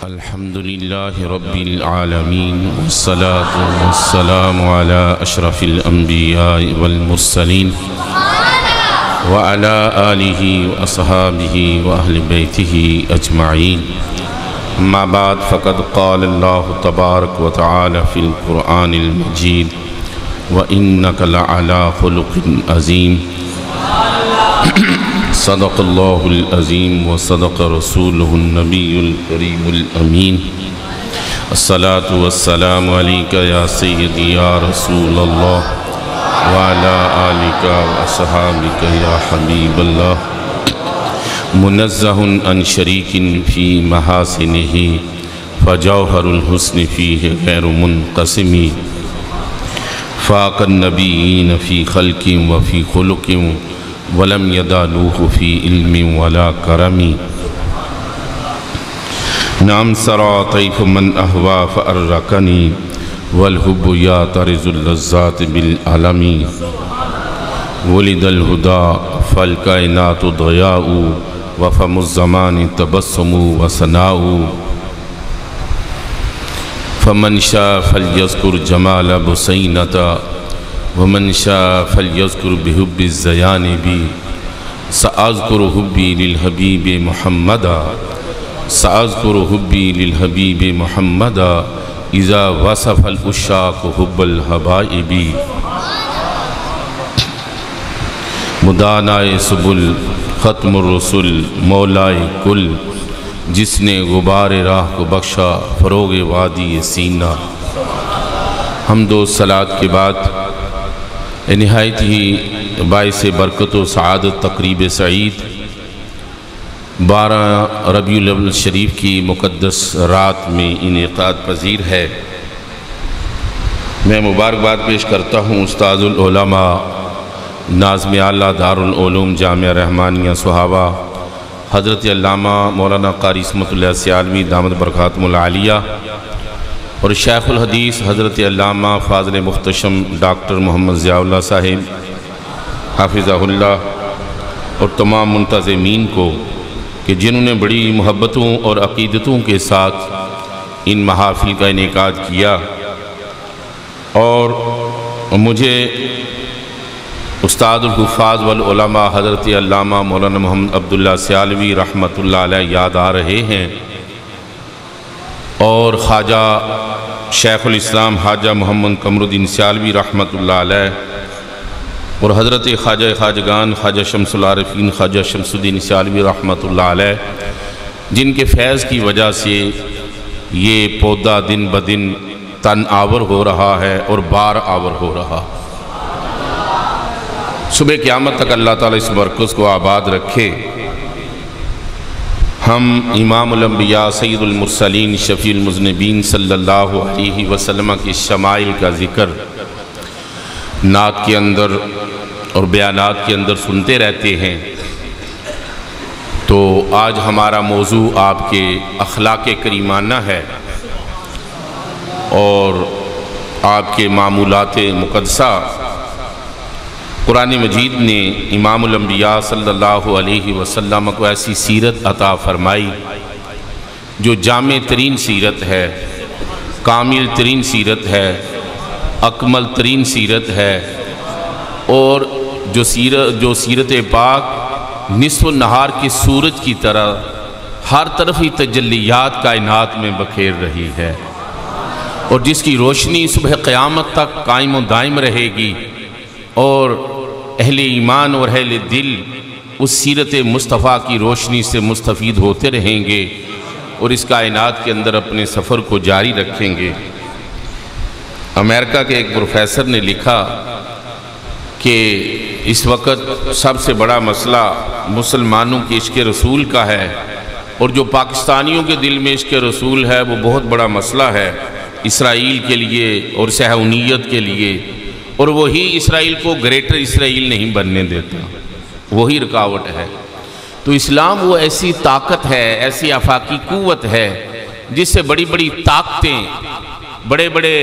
الحمد لله رب العالمين والصلاة والسلام على أشرف الأنبياء والمرسلين وعلى آله وأصحابه وأهل بيته أجمعين. أما بعد فقد قال الله تبارك وتعالى في القرآن المجيد وإنك لعلى خلق عظيم. صدق الله العظيم وصدق رسوله النبي الكريم الأمين. الصلاة والسلام عليك يا سيدي يا رسول الله وعلى آلك وأصحابك يا حبيب الله. منزه عن شريك في محاسنه فجوهر الحسن فيه غير منقسم. فاق النبيين في خلق وفي خلق ولم يدالوه في علم ولا كرم. نعم سرى طيف من أهوى فأركني والحب يعترض اللذات بالعلم. ولد الهدى فالكائنات ضياء وفم الزمان تبسم وسناء. فمن شاء فليذكر جمال بسينة ومن شاء فليذكر بحب الزيانب. سأذكر حبي للحبيب محمدا سأذكر حبي للحبيب محمدا إذا وصف العشاق حب الحبائب. مدانائے سبل ختم الرسل مولائے کل جس نے غبار راہ کو بخشا فروغ وادی سینہ. حمد و صلاۃ کے بعد نہایت ہی باعث برکت و سعادت تقریب سعید 12 ربیع الاول شریف کی مقدس رات میں انعقاد پذیر ہے. میں مبارکباد پیش کرتا ہوں استاد العلماء ناظم اعلیٰ دارالعلوم جامعہ رحمانیہ صحابہ حضرت علامہ مولانا قاری عصمت اللہ سیالوی دامت برکاتہم العالیہ اور شیخ الحدیث حضرت علامہ فاضل محتشم ڈاکٹر محمد ضیاء اللہ صاحب حافظہ اللہ اور تمام منتظمین کو کہ جنہوں نے بڑی محبتوں اور عقیدتوں کے ساتھ ان محافل کا انعقاد کیا. اور مجھے استاد الحفاظ والعلماء حضرت علامہ مولانا محمد عبداللہ سیالوی رحمۃ اللہ علیہ یاد آ رہے ہیں اور خواجہ شیخ الاسلام حاجہ محمد قمر الدین سیالوی رحمۃ اللہ علیہ اور حضرت خواجہ خواجگان خواجہ شمس العارفین خواجہ شمس الدین سیالوی رحمۃ اللہ علیہ جن کے فیض کی وجہ سے یہ پودا دن بدن تن آور ہو رہا ہے اور بار آور ہو رہا. صبح قیامت تک اللہ تعالیٰ اس مرکز کو آباد رکھے. ہم امام الانبیاء سید المرسلین شفیع المذنبین صلی اللہ علیہ وسلم کی شمائل کا ذکر نعت کے اندر اور بیانات کے اندر سنتے رہتے ہیں. تو آج ہمارا موضوع آپ کے اخلاق کریمانہ ہے اور آپ کے معمولات مقدسہ. قرآن مجید نے امام الانبیاء صلی اللہ علیہ وسلم کو ایسی سیرت عطا فرمائی جو جامع ترین سیرت ہے، کامل ترین سیرت ہے، اکمل ترین سیرت ہے. اور جو سیرت پاک نصف النہار کے سورج کی طرح ہر طرف ہی تجلیات کائنات میں بکھیر رہی ہے اور جس کی روشنی صبح قیامت تک قائم و دائم رہے گی. اور اہل ایمان اور اہل دل اس سیرت مصطفیٰ کی روشنی سے مستفید ہوتے رہیں گے اور اس کائنات کے اندر اپنے سفر کو جاری رکھیں گے. امریکہ کے ایک پروفیسر نے لکھا کہ اس وقت سب سے بڑا مسئلہ مسلمانوں کے عشق رسول کا ہے اور جو پاکستانیوں کے دل میں عشق رسول ہے وہ بہت بڑا مسئلہ ہے اسرائیل کے لیے اور صہیونیت کے لیے. اور وہی اسرائیل کو گریٹر اسرائیل نہیں بننے دیتا، وہی رکاوٹ ہے. تو اسلام وہ ایسی طاقت ہے، ایسی آفاقی قوت ہے جس سے بڑی بڑی طاقتیں، بڑے بڑے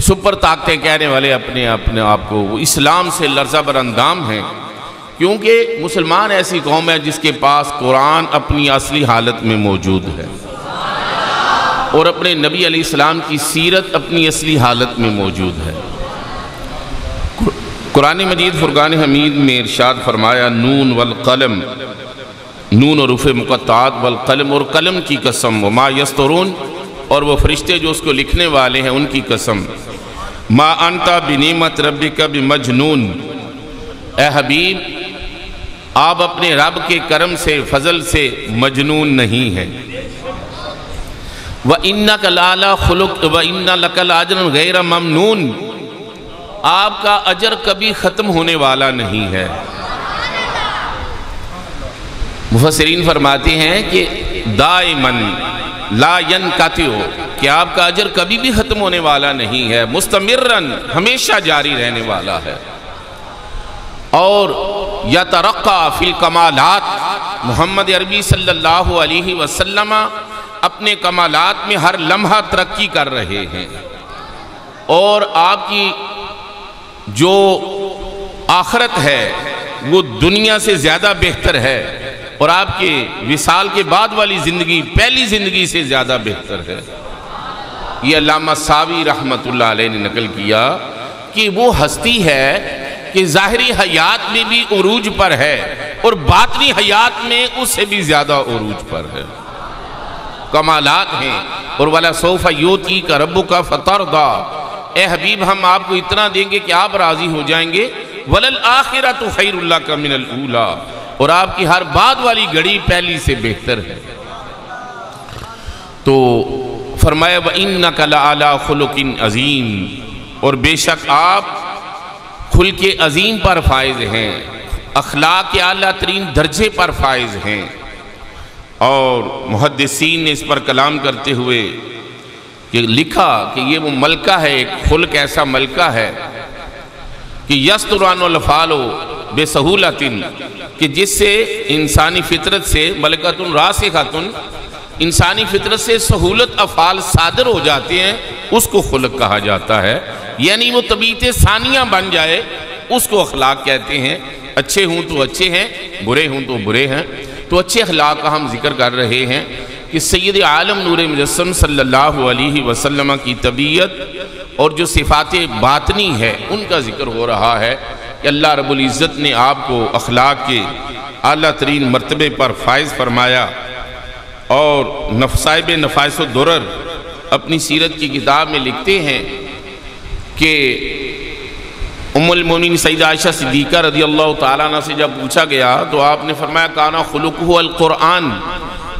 سپر طاقتیں کہنے والے اپنے آپ کو وہ اسلام سے لرزہ بر اندام ہیں. کیونکہ مسلمان ایسی قوم ہے جس کے پاس قرآن اپنی اصلی حالت میں موجود ہے. اور اپنے نبی علیہ السلام کی سیرت اپنی اصلی حالت میں موجود ہے۔ قرآن مجید فرقان حمید میں ارشاد فرمایا نون والقلم، نون اور حروف مقطعات، والقلم اور قلم کی قسم، وما یسطرون اور وہ فرشتے جو اس کو لکھنے والے ہیں ان کی قسم، ما انت بنعمت ربک بمجنون، اے حبیب آپ اپنے رب کے کرم سے فضل سے مجنون نہیں ہیں۔ وَإِنَّكَ لَعَلَىٰ خُلُقٍ وَإِنَّ لَكَ لَأَجْرًا غَيْرَ مَمْنُونٍ، آپ کا اجر کبھی ختم ہونے والا نہیں ہے۔ مفسرین فرماتے ہیں کہ دائماً لا ینقطع، کہ آپ کا اجر کبھی بھی ختم ہونے والا نہیں ہے، مستمراً ہمیشہ جاری رہنے والا ہے۔ اور یترقی فی الکمالات، محمد عربی صلی اللہ علیہ وسلم اپنے کمالات میں ہر لمحہ ترقی کر رہے ہیں، اور آپ کی جو آخرت ہے وہ دنیا سے زیادہ بہتر ہے، اور آپ کے وصال کے بعد والی زندگی پہلی زندگی سے زیادہ بہتر ہے۔ یہ علامہ ساوی رحمت اللہ علیہ نے نقل کیا کہ وہ ہستی ہے کہ ظاہری حیات میں بھی عروج پر ہے اور باطنی حیات میں اس سے بھی زیادہ عروج پر ہے، کمالات ہیں۔ اور وَلَسَوْفَ يُؤْتِيكَ رَبُّكَ فَتَرْضَىٰ، اے حبیب ہم آپ کو اتنا دیں گے کہ آپ راضی ہو جائیں گے، وَلَلْآخِرَةُ خَيْرٌ لَكَ مِنَ الْأُولَىٰ، اور آپ کی ہر بعد والی گھڑی پہلی سے بہتر ہے۔ تو فرمایا وَإِنَّكَ لَعَلَىٰ خُلُقٍ عَظِيمٍ، اور بے شک آپ خلق عظیم پر فائز ہیں، اخلاق کے اعلیٰ ترین درجے پر فائز ہیں۔ اور محدثین نے اس پر کلام کرتے ہوئے کہ لکھا کہ یہ وہ ملکہ ہے، ایک خلق ایسا ملکہ ہے کہ یستران الافعال بسہولۃ، کہ جس سے انسانی فطرت سے ملکۃ راسخۃ، انسانی فطرت سے سہولت افعال صادر ہو جاتے ہیں، اس کو خلق کہا جاتا ہے۔ یعنی وہ طبیعت ثانیہ بن جائے، اس کو اخلاق کہتے ہیں۔ اچھے ہوں تو اچھے ہیں، برے ہوں تو برے ہیں۔ تو اچھے اخلاق کا ہم ذکر کر رہے ہیں کہ سید عالم نور مجسم صلی اللہ علیہ وسلم کی طبیعت اور جو صفات باطنی ہے ان کا ذکر ہو رہا ہے کہ اللہ رب العزت نے آپ کو اخلاق کے اعلیٰ ترین مرتبے پر فائز فرمایا۔ اور صاحب نفائس الدرر اپنی سیرت کی کتاب میں لکھتے ہیں کہ ام المومنین سیدہ عائشہ صدیقہ رضی اللہ تعالیٰ عنہ سے جب پوچھا گیا تو آپ نے فرمایا کانا خلقہ القرآن،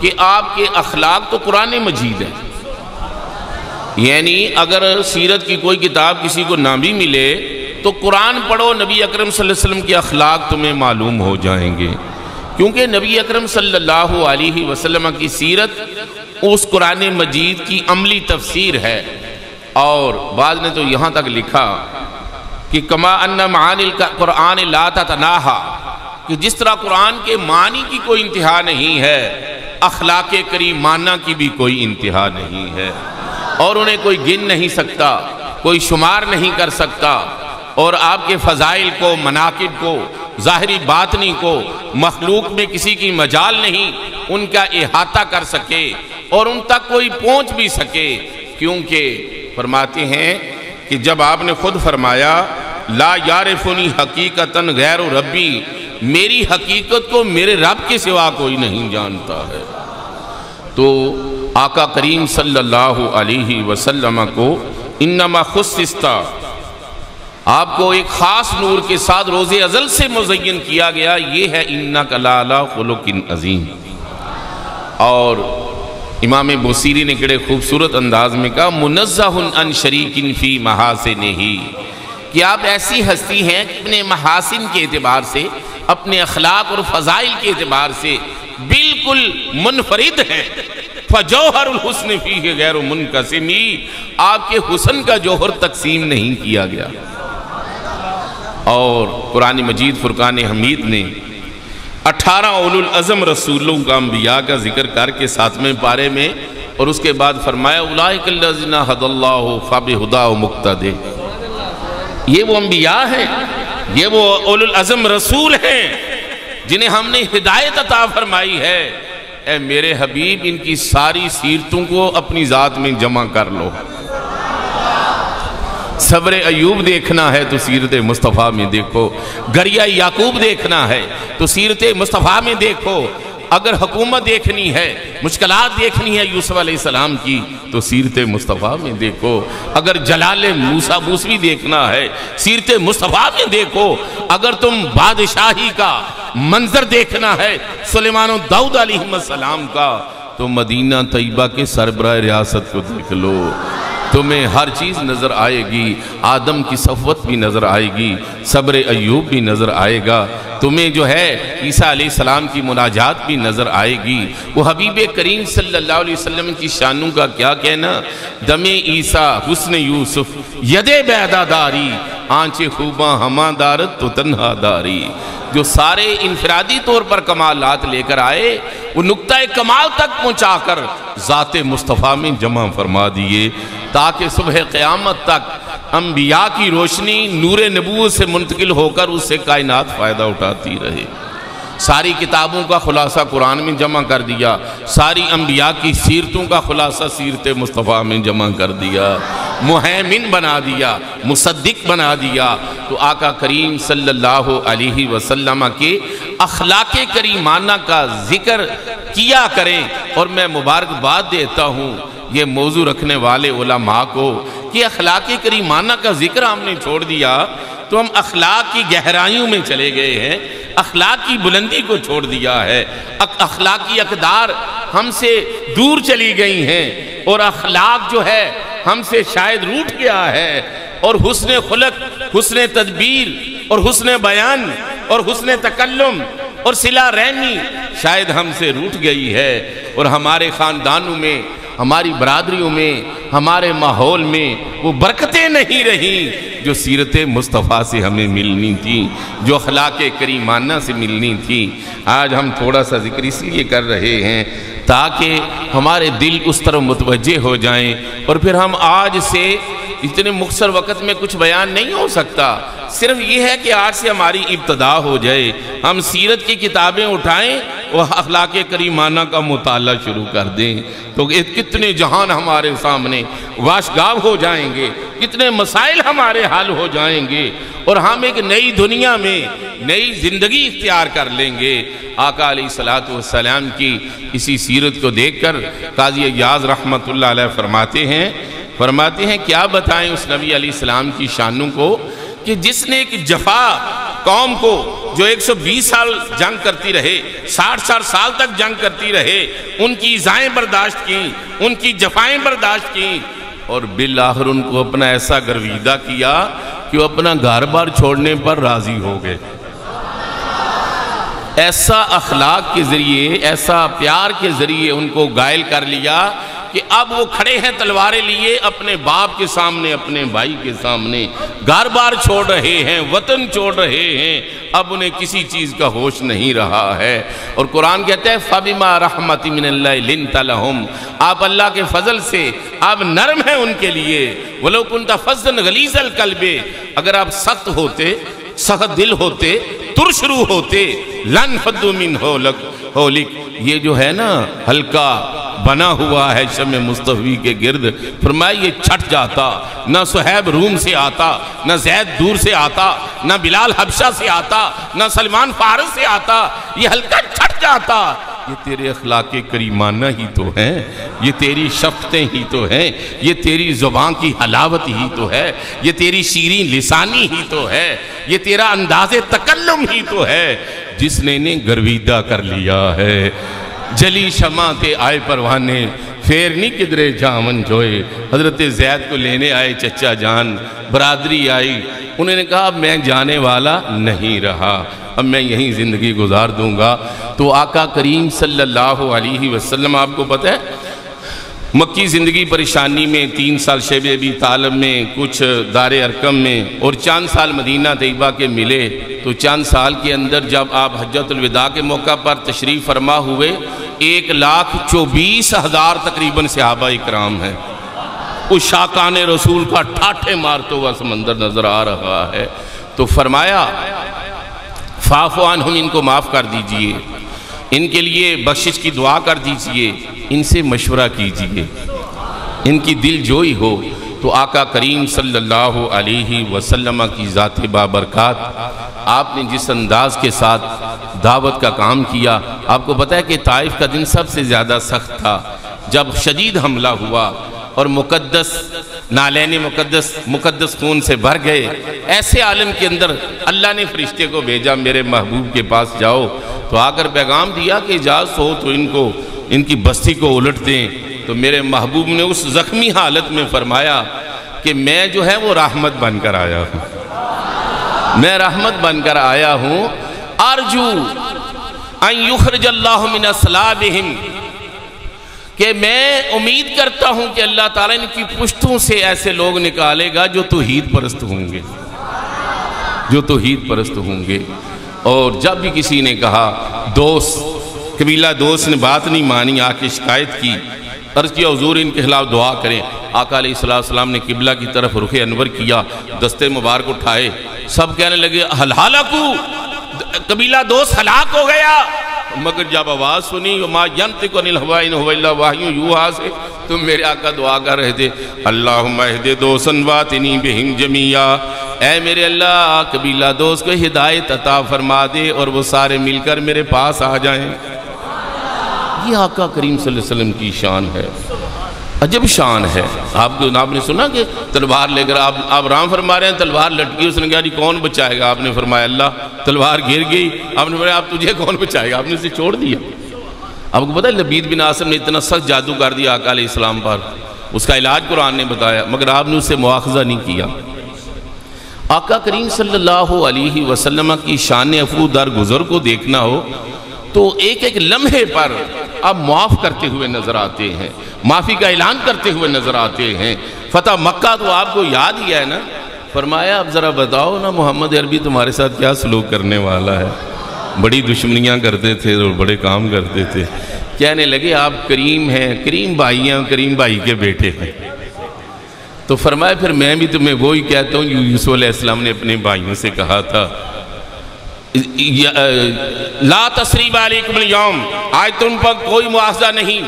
کہ آپ کے اخلاق تو قرآن مجید ہے۔ یعنی اگر سیرت کی کوئی کتاب کسی کو نہ بھی ملے تو قرآن پڑھو، نبی اکرم صلی اللہ علیہ وسلم کے اخلاق تمہیں معلوم ہو جائیں گے، کیونکہ نبی اکرم صلی اللہ علیہ وسلم کی سیرت اس قرآن مجید کی عملی تفسیر ہے۔ اور بعض نے تو یہاں تک لکھا کہ کما ان معانی القرآن لا تتناہا، کہ جس طرح قرآن کے معنی کی کوئی انتہا نہیں ہے، اخلاق کریمانہ کی بھی کوئی انتہا نہیں ہے، اور انہیں کوئی گن نہیں سکتا، کوئی شمار نہیں کر سکتا۔ اور آپ کے فضائل کو، مناقب کو، ظاہری باطنی کو مخلوق میں کسی کی مجال نہیں ان کا احاطہ کر سکے اور ان تک کوئی پہنچ بھی سکے، کیونکہ فرماتے ہیں کہ جب آپ نے خود فرمایا لا یعرفنی حقیقتاً غیر ربی، میری حقیقت کو میرے رب کے سوا کوئی نہیں جانتا ہے، تو آقا کریم صلی اللہ علیہ وسلم کو انما خصصتا، آپ کو ایک خاص نور کے ساتھ روز ازل سے مزین کیا گیا، یہ ہے انک لعلی خلق عظیم۔ اور امام بوصیری نے کڑے خوبصورت انداز میں کہا منزہ عن شریک فی محاسنہ، کہ آپ ایسی ہستی ہیں کہ اپنے محاسن کے اعتبار سے، اپنے اخلاق اور فضائل کے اعتبار سے بالکل منفرد ہیں۔ فجوہر الحسن فیہ غیر منقسم، آپ کے حسن کا جوہر تقسیم نہیں کیا گیا۔ اور قرآن مجید فرقان حمید نے 18 اولو العزم رسولوں کا، انبیاء کا ذکر کر کے 7ویں پارے میں، اور اس کے بعد فرمایا اولئک الذین ھدی اللہ فبہداہ مقتدی، یہ وہ انبیاء ہیں، یہ وہ اولو العزم رسول ہیں جنہیں ہم نے ہدایت عطا فرمائی ہے اے میرے حبیب ان کی ساری سیرتوں کو اپنی ذات میں جمع کر لو۔ صبر ایوب دیکھنا ہے تو سیرت مصطفیٰ میں دیکھو، گریہ یعقوب دیکھنا ہے تو سیرت مصطفیٰ میں دیکھو، اگر حکومت دیکھنی ہے، مشکلات دیکھنی ہے یوسف علیہ السلام کی تو سیرت مصطفیٰ میں دیکھو، اگر جلال موسیٰ موسوی دیکھنا ہے سیرت مصطفیٰ میں دیکھو، اگر تم بادشاہی کا منظر دیکھنا ہے سلیمان و داؤد علیہ السلام کا تو مدینہ طیبہ کے سربراہ ریاست کو دیکھ لو، تمہیں ہر چیز نظر آئے گی، آدم کی صفوت بھی نظر آئے گی، صبر ایوب بھی نظر آئے گا، تمہیں جو ہے عیسیٰ علیہ السلام کی مناجات بھی نظر آئے گی۔ وہ حبیب کریم صلی اللہ علیہ وسلم کی شانوں کا کیا کہنا، دم عیسیٰ حسن یوسف ید بیدہ داری، آنچیں خوباں ہماں دارت تو تنہا داری۔ جو سارے انفرادی طور پر کمالات لے کر آئے وہ نقطہ کمال تک پہنچا کر ذات مصطفیٰ میں جمع فرما دیے، تاکہ صبح قیامت تک انبیاء کی روشنی نور نبوت سے منتقل ہو کر اس سے کائنات فائدہ اٹھاتی رہے۔ ساری کتابوں کا خلاصہ قرآن میں جمع کر دیا، ساری انبیاء کی سیرتوں کا خلاصہ سیرت مصطفیٰ میں جمع کر دیا، مہیمن بنا دیا، مصدق بنا دیا۔ تو آقا کریم صلی اللہ علیہ وسلم کے اخلاق کریمانہ کا ذکر کیا کریں، اور میں مبارکباد دیتا ہوں یہ موضوع رکھنے والے علماء کو کہ اخلاق کریمانہ کا ذکر ہم نے چھوڑ دیا تو ہم اخلاق کی گہرائیوں میں چلے گئے ہیں، اخلاق کی بلندی کو چھوڑ دیا ہے، اخلاقی اقدار ہم سے دور چلی گئی ہیں، اور اخلاق جو ہے ہم سے شاید روٹ گیا ہے، اور حسن خلق، حسن تدبیر اور حسن بیان اور حسن تکلم اور صلہ رحمی شاید ہم سے روٹ گئی ہے، اور ہمارے خاندانوں میں، ہماری برادریوں میں، ہمارے ماحول میں وہ برکتیں نہیں رہیں جو سیرت مصطفیٰ سے ہمیں ملنی تھی، جو اخلاق کریمانہ سے ملنی تھی۔ آج ہم تھوڑا سا ذکر اس لیے کر رہے ہیں تاکہ ہمارے دل اس طرح متوجہ ہو جائیں، اور پھر ہم آج سے اتنے مختصر وقت میں کچھ بیان نہیں ہو سکتا، صرف یہ ہے کہ آج سے ہماری ابتدا ہو جائے، ہم سیرت کی کتابیں اٹھائیں اور اخلاق کریمانہ کا مطالعہ شروع کر دیں، تو کتنے جہان ہمارے سامنے واشگاف ہو جائیں گے، کتنے مسائل ہمارے حل ہو جائیں گے، اور ہم ایک نئی دنیا میں نئی زندگی اختیار کر لیں گے۔ آقا علیہ السلام کی اسی سیرت کو دیکھ کر قاضی ایاز رحمت اللہ علیہ فرماتے ہیں کیا بتائیں اس نبی علیہ السلام کی شانوں کو کہ جس نے ایک جفا قوم کو جو 120 سال جنگ کرتی رہے، 60 سال تک جنگ کرتی رہے، ان کی ایذائیں برداشت کی، ان کی جفائیں برداشت کی، اور بالآخر ان کو اپنا ایسا گرویدہ کیا کہ وہ اپنا گھر بار چھوڑنے پر راضی ہو گئے۔ ایسا اخلاق کے ذریعے، ایسا پیار کے ذریعے ان کو غائل کر لیا کہ اب وہ کھڑے ہیں تلواریں لیے اپنے باپ کے سامنے، اپنے بھائی کے سامنے، گھر بار چھوڑ رہے ہیں، وطن چھوڑ رہے ہیں، اب انہیں کسی چیز کا ہوش نہیں رہا ہے۔ اور قرآن کہتا ہے فَبِمَا رَحْمَةٍ مِّنَ اللَّهِ لِنْتَ لَهُمْ، آپ اللہ کے فضل سے آپ نرم ہیں ان کے لیے، وَلَوْ كُنْتَ فَظًّا غَلِيظَ الْقَلْبِ، اگر آپ سخت ہوتے، سخت دل ہوتے، ترش روح ہوتے، لَنْفَضُّوا مِنْ حَوْلِكَ، یہ جو ہے نا ہلکا بنا ہوا ہے شمع مصطفی کے گرد، فرمایا یہ چھٹ جاتا، نہ صہیب روم سے آتا، نہ زید دور سے آتا، نہ بلال حبشہ سے آتا، نہ سلمان فارس سے آتا، یہ ہلکا چھٹ جاتا۔ یہ تیرے اخلاق کریمانہ ہی تو ہیں، یہ تیری شفتیں ہی تو ہیں، یہ تیری زبان کی حلاوت ہی تو ہے، یہ تیری شیریں لسانی ہی تو ہے، یہ تیرا انداز تکلم ہی تو ہے جس نے انہیں گرویدہ کر لیا ہے۔ جلی شمع کے آئے پروانے پھیرنی کدرے جامن جوئے، حضرت زید کو لینے آئے چچا جان، برادری آئی، انہوں نے کہا اب میں جانے والا نہیں رہا، اب میں یہیں زندگی گزار دوں گا۔ تو آقا کریم صلی اللہ علیہ وسلم آپ کو پتہ ہے مکی زندگی پریشانی میں 3 سال شیب ابی طالب میں، کچھ دار ارقم میں، اور چند سال مدینہ طیبہ کے ملے، تو چند سال کے اندر جب آپ حجۃ الوداع کے موقع پر تشریف فرما ہوئے 1,24,000 تقریباً صحابہ اکرام ہیں، اس شاکان رسول کا ٹھاٹھے مارتا ہوا سمندر نظر آ رہا ہے، تو فرمایا فاعف عنہم، ان کو معاف کر دیجئے، ان کے لیے بخشش کی دعا کر دیجئے، ان سے مشورہ کیجئے، ان کی دل جوئی ہو تو آقا کریم صلی اللہ علیہ وسلم کی ذات بابرکات آپ نے جس انداز کے ساتھ دعوت کا کام کیا. آپ کو پتہ ہے کہ طائف کا دن سب سے زیادہ سخت تھا جب شدید حملہ ہوا اور مقدس نالین مقدس خون سے بھر گئے. ایسے عالم کے اندر اللہ نے فرشتے کو بھیجا میرے محبوب کے پاس جاؤ، تو آ کر پیغام دیا کہ اجازت ہو تو ان کی بستی کو الٹ دیں. تو میرے محبوب نے اس زخمی حالت میں فرمایا کہ میں جو ہے وہ رحمت بن کر آیا ہوں، میں رحمت بن کر آیا ہوں. ارجو ان یخرج اللہ من اصلابہم، کہ میں امید کرتا ہوں کہ اللہ تعالیٰ ان کی پشتوں سے ایسے لوگ نکالے گا جو توحید پرست ہوں گے، جو توحید پرست ہوں گے. اور جب بھی کسی نے کہا دوست قبیلہ دوست نے بات نہیں مانی، آ کے شکایت کی، عرض کیا حضور ان کے خلاف دعا کریں. آقا علیہ السلام نے قبلہ کی طرف رخ انور کیا، دستے مبارک اٹھائے، سب کہنے لگے ہلاکو، قبیلہ دوست ہلاک ہو گیا. مگر جب آواز سنی وما ینطق عن الہویٰ ان ہوا الا وحی یوحیٰ سے، تو میرے آقا دعا کر رہے تھے اللہم اہد دوسن واتنی بہم جمیعا، اے میرے اللہ قبیلہ دوست کو ہدایت عطا فرما دے اور وہ سارے مل کر میرے پاس آ جائیں. یہ آقا کریم صلی اللہ علیہ وسلم کی شان ہے، عجب شان ہے. آپ نے سنا کہ تلوار لے کر آپ رام فرما رہے ہیں، تلوار لٹکی، اس نے کہا جی کون بچائے گا؟ آپ نے فرمایا اللہ. تلوار گر گئی، آپ نے فرمایا آپ تجھے کون بچائے گا؟ آپ نے اسے چھوڑ دیا. آپ کو پتہ ہے لبید بن عاصم نے اتنا سخت جادو کر دیا آقا علیہ السلام پر، اس کا علاج قرآن نے بتایا، مگر آپ نے اسے مواخذہ نہیں کیا. آقا کریم صلی اللہ علیہ وسلم کی شان افو در گزر کو دیکھنا ہو تو ایک ایک لمحے پر آپ معاف کرتے ہوئے نظر آتے ہیں، معافی کا اعلان کرتے ہوئے نظر آتے ہیں. فتح مکہ تو آپ کو یاد ہی ہے نا. فرمایا اب ذرا بتاؤ نا محمد عربی تمہارے ساتھ کیا سلوک کرنے والا ہے. بڑی دشمنیاں کرتے تھے اور بڑے کام کرتے تھے. کہنے لگے آپ کریم ہیں، کریم بھائی ہیں، کریم بھائی کے بیٹے ہیں. تو فرمایا پھر میں بھی تمہیں وہی کہتا ہوں یوسف علیہ السلام نے اپنے بھائیوں سے کہا تھا لا تثریب علیکم اليوم، آج تم پر کوئی مواخذہ نہیں.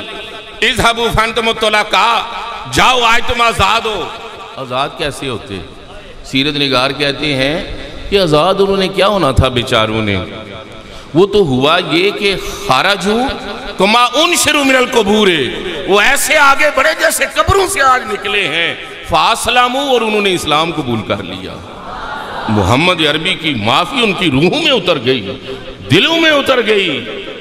اذهبوا فانتم الطلقاء، جاؤ آج تم آزاد ہو. آزاد کیسے ہوتے؟ سیرت نگار کہتے ہیں کہ آزاد انہوں نے کیا ہونا تھا بیچاروں نے، وہ تو ہوا یہ کہ خارجو کما انشروا من القبور، وہ ایسے آگے بڑھے جیسے قبروں سے آج نکلے ہیں. فاسلموا، اور انہوں نے اسلام قبول کر لیا. محمد عربی کی معافی ان کی روحوں میں اتر گئی، دلوں میں اتر گئی.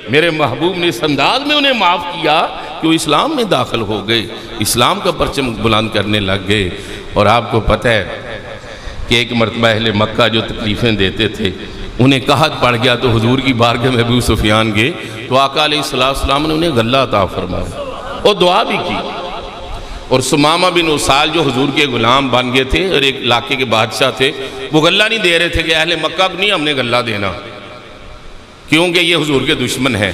میرے محبوب نے اس انداز میں انہیں معاف کیا کہ وہ اسلام میں داخل ہو گئے، اسلام کا پرچم بلند کرنے لگ گئے. اور آپ کو پتہ ہے کہ ایک مرتبہ اہل مکہ جو تکلیفیں دیتے تھے انہیں قحط پڑ گیا، تو حضور کی بارگاہ میں ابو سفیان گئے تو آقا علیہ السلام نے انہیں غلہ عطا فرمایا اور دعا بھی کی. اور سمامہ بن اسال جو حضور کے غلام بن گئے تھے اور ایک علاقے کے بادشاہ تھے، وہ غلہ نہیں دے رہے تھے کہ اہل مکہ کو نہیں ہم نے غلہ دینا، کیونکہ یہ حضور کے دشمن ہیں.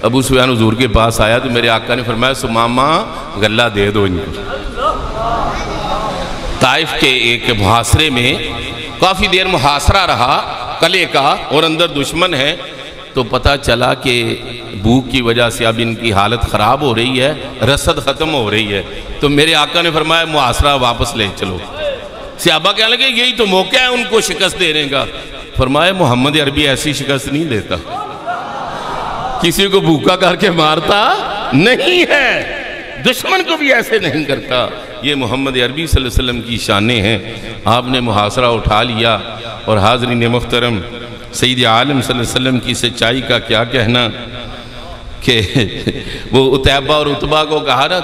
ابو سفیان حضور کے پاس آیا تو میرے آقا نے فرمایا سمامہ غلہ دے دو ان کو. طائف کے ایک محاصرے میں کافی دیر محاصرہ رہا قلعے کا، اور اندر دشمن ہے. تو پتہ چلا کہ بھوک کی وجہ سے اب ان کی حالت خراب ہو رہی ہے، رسد ختم ہو رہی ہے. تو میرے آقا نے فرمایا محاصرہ واپس لے چلو. صحابہ کہنے لگے یہی تو موقع ہے ان کو شکست دینے کا. فرمایا محمد عربی ایسی شکست نہیں دیتا، کسی کو بھوکا کر کے مارتا نہیں ہے، دشمن کو بھی ایسے نہیں کرتا. یہ محمد عربی صلی اللہ علیہ وسلم کی شانیں ہیں. آپ نے محاصرہ اٹھا لیا. اور حاضرین محترم، سید عالم صلی اللہ علیہ وسلم کی سچائی کا کیا کہنا کہ وہ عتیبہ اور عتبہ کو کہا نا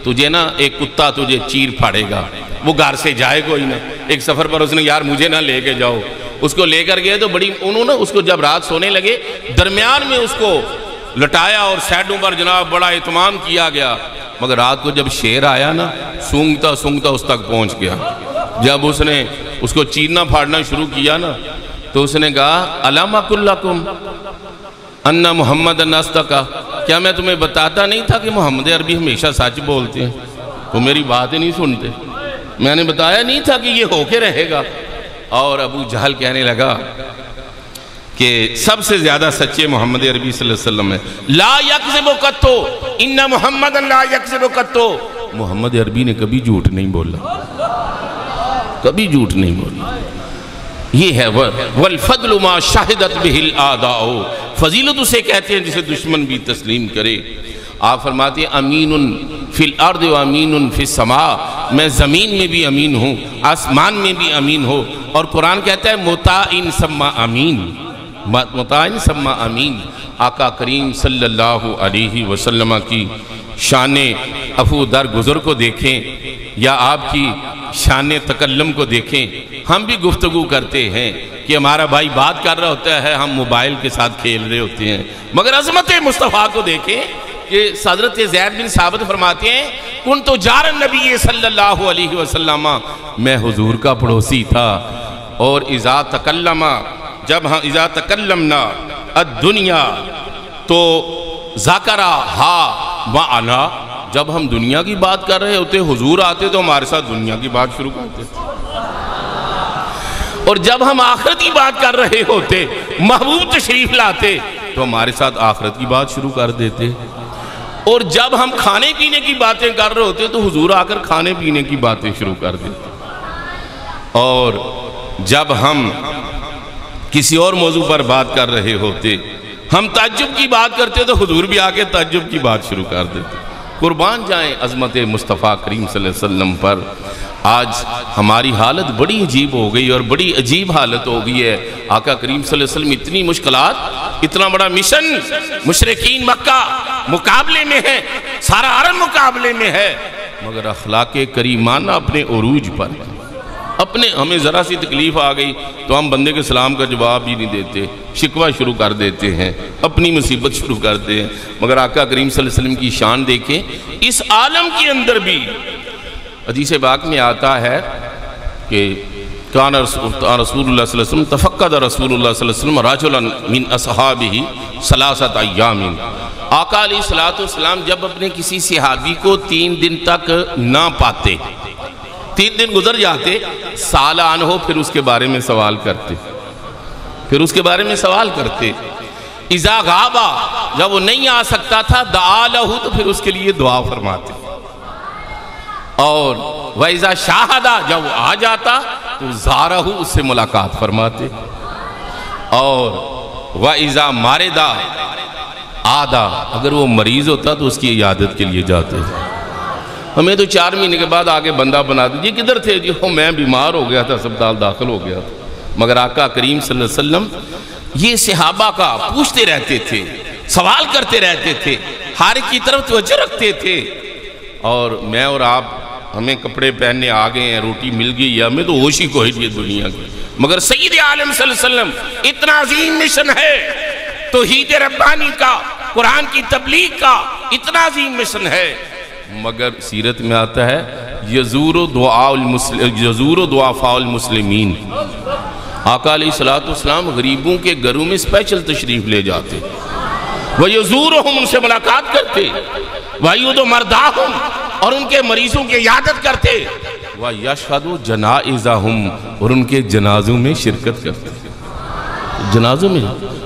تجھے نا ایک کتا تجھے چیر پھاڑے گا، وہ گھر سے جائے کوئی نہ. ایک سفر پر اس نے یار مجھے نہ لے کے جاؤ، اس کو لے کر گئے تو انہوں نے اس کو جب رات سونے لگے درمیان میں اس کو لٹایا اور سیڈوں پر جناب بڑا اہتمام کیا گیا. مگر رات کو جب شیر آیا نا سونگتا سونگتا اس تک پہنچ گیا. جب اس نے اس کو چیرنا پھاڑنا شروع کیا نا تو اس نے کہا الم اقل لکم ان محمد اصدقا، کیا میں تمہیں بتاتا نہیں تھا کہ محمد عربی ہمیشہ سچ بولتے ہیں؟ تو میری بات ہی نہیں سنتے. میں نے بتایا نہیں تھا کہ یہ ہو کے رہے گا. اور ابو جہل کہنے لگا کہ سب سے زیادہ سچے محمد عربی صلی اللہ علیہ وسلم ہے. لا یکذب قط ان محمد لا یکذب قط. محمد عربی نے کبھی جھوٹ نہیں بولا، کبھی جھوٹ نہیں بولا. یہ ہے والفضل ما شاہدت بہ الاعداء. فضیلت اسے کہتے ہیں جسے دشمن بھی تسلیم کرے. آپ فرماتے ہیں امین فی الارض و امین فی السماء. میں زمین میں بھی امین ہوں، آسمان میں بھی امین ہوں. اور قرآن کہتا ہے مطاعن ثم امین، مطاعن ثم امین. آقا کریم صلی اللہ علیہ وسلم کی شان عفو درگزر کو دیکھیں یا آپ کی شان تکلم کو دیکھیں. ہم بھی گفتگو کرتے ہیں کہ ہمارا بھائی بات کر رہا ہوتا ہے، ہم موبائل کے ساتھ کھیل رہے ہوتے ہیں. مگر عظمت مصطفیٰ کو دیکھیں کہ حضرت زید بن ثابت فرماتے ہیں کنت جار النبی صلی اللہ علیہ وسلم، میں حضور کا پڑوسی تھا. اور اذا تکلمنا الدنیا تو ذکرہا معنا. جب ہم دنیا کی بات کر رہے ہوتے حضور آتے تو ہمارے ساتھ دنیا کی بات شروع کرتے تھے. اور جب ہم آخرت کی بات کر رہے ہوتے محبوب تشریف لاتے تو ہمارے ساتھ آخرت کی بات شروع کر دیتے. اور جب ہم کھانے پینے کی باتیں کر رہے ہوتے تو حضور آ کر کھانے پینے کی باتیں شروع کر دیتے. اور جب ہم کسی اور موضوع پر بات کر رہے ہوتے، ہم تعجب کی بات کرتے تو حضور بھی آ کے تعجب کی بات شروع کر دیتے. قربان جائیں عظمت مصطفیٰ کریم صلی اللہ علیہ وسلم پر. آج ہماری حالت بڑی عجیب ہو گئی اور بڑی عجیب حالت ہو گئی ہے. آقا کریم صلی اللہ علیہ وسلم اتنی مشکلات، اتنا بڑا مشن مشرکین مکہ مقابلے میں ہے، سارا عرب مقابلے میں ہے، مگر اخلاق کریمانہ اپنے عروج پر. اپنے ہمیں ذرا سی تکلیف آ گئی تو ہم بندے کے سلام کا جواب ہی نہیں دیتے، شکوہ شروع کر دیتے ہیں، اپنی مصیبت شروع کرتے ہیں. مگر آقا کریم صلی اللہ علیہ وسلم کی شان دیکھیں. اس عالم کے اندر بھی حدیث پاک میں آتا ہے کہ کان رسول اللہ صلی اللہ علیہ وسلم تفقد رسول اللہ صلی اللہ علیہ وسلم رجلا من اصحابہ ثلاثۃ ایام. آقا علیہ السلام جب اپنے کسی صحابی کو 3 دن تک نہ پاتے، 3 دن گزر جاتے، سال آن ہو پھر اس کے بارے میں سوال کرتے، پھر اس کے بارے میں سوال کرتے. اذا غابا، جب وہ نہیں آ سکتا تھا، دعا لہو، تو پھر اس کے لیے دعا فرماتے. اور وَإِذَا شَاهَدَ، جب وہ آ جاتا تو زارہو، اس سے ملاقات فرماتے. اور وَإِذَا مَارِدَ آدھا، اگر وہ مریض ہوتا تو اس کی عیادت کے لیے جاتے. ہمیں تو 4 مہینے کے بعد آگے بندہ بنا دے. جی کدھر تھے؟ جی میں بیمار ہو گیا تھا، اسپتال داخل ہو گیا تھا. مگر آقا کریم صلی اللہ علیہ وسلم یہ صحابہ کا پوچھتے رہتے تھے، سوال کرتے رہتے تھے، ہر ایک کی طرف توجہ رکھتے تھے. اور میں اور آپ ہمیں کپڑے پہننے آ گئے ہیں، روٹی مل گئی ہے، ہمیں تو ہوش ہی کوئی نہیں دنیا کی. مگر سید عالم صلی اللہ علیہ وسلم اتنا عظیم مشن ہے، توحید ربانی کا، قرآن کی تبلیغ کا اتنا عظیم مشن ہے. مگر سیرت میں آتا ہے یزور ضعفاء المسلمین. آقا علیہ السلام غریبوں کے گھروں میں اسپیشل تشریف لے جاتے، وَيَزُورُهُمْ، ان سے ملاقات کرتے، وَيُدُ مَرْدَاهُمْ، اور ان کے مریضوں کی عیادت کرتے، وَيَشْهَدُ جَنَائِزَهُمْ، اور ان کے جنازوں میں شرکت کرتے. جنازوں میں،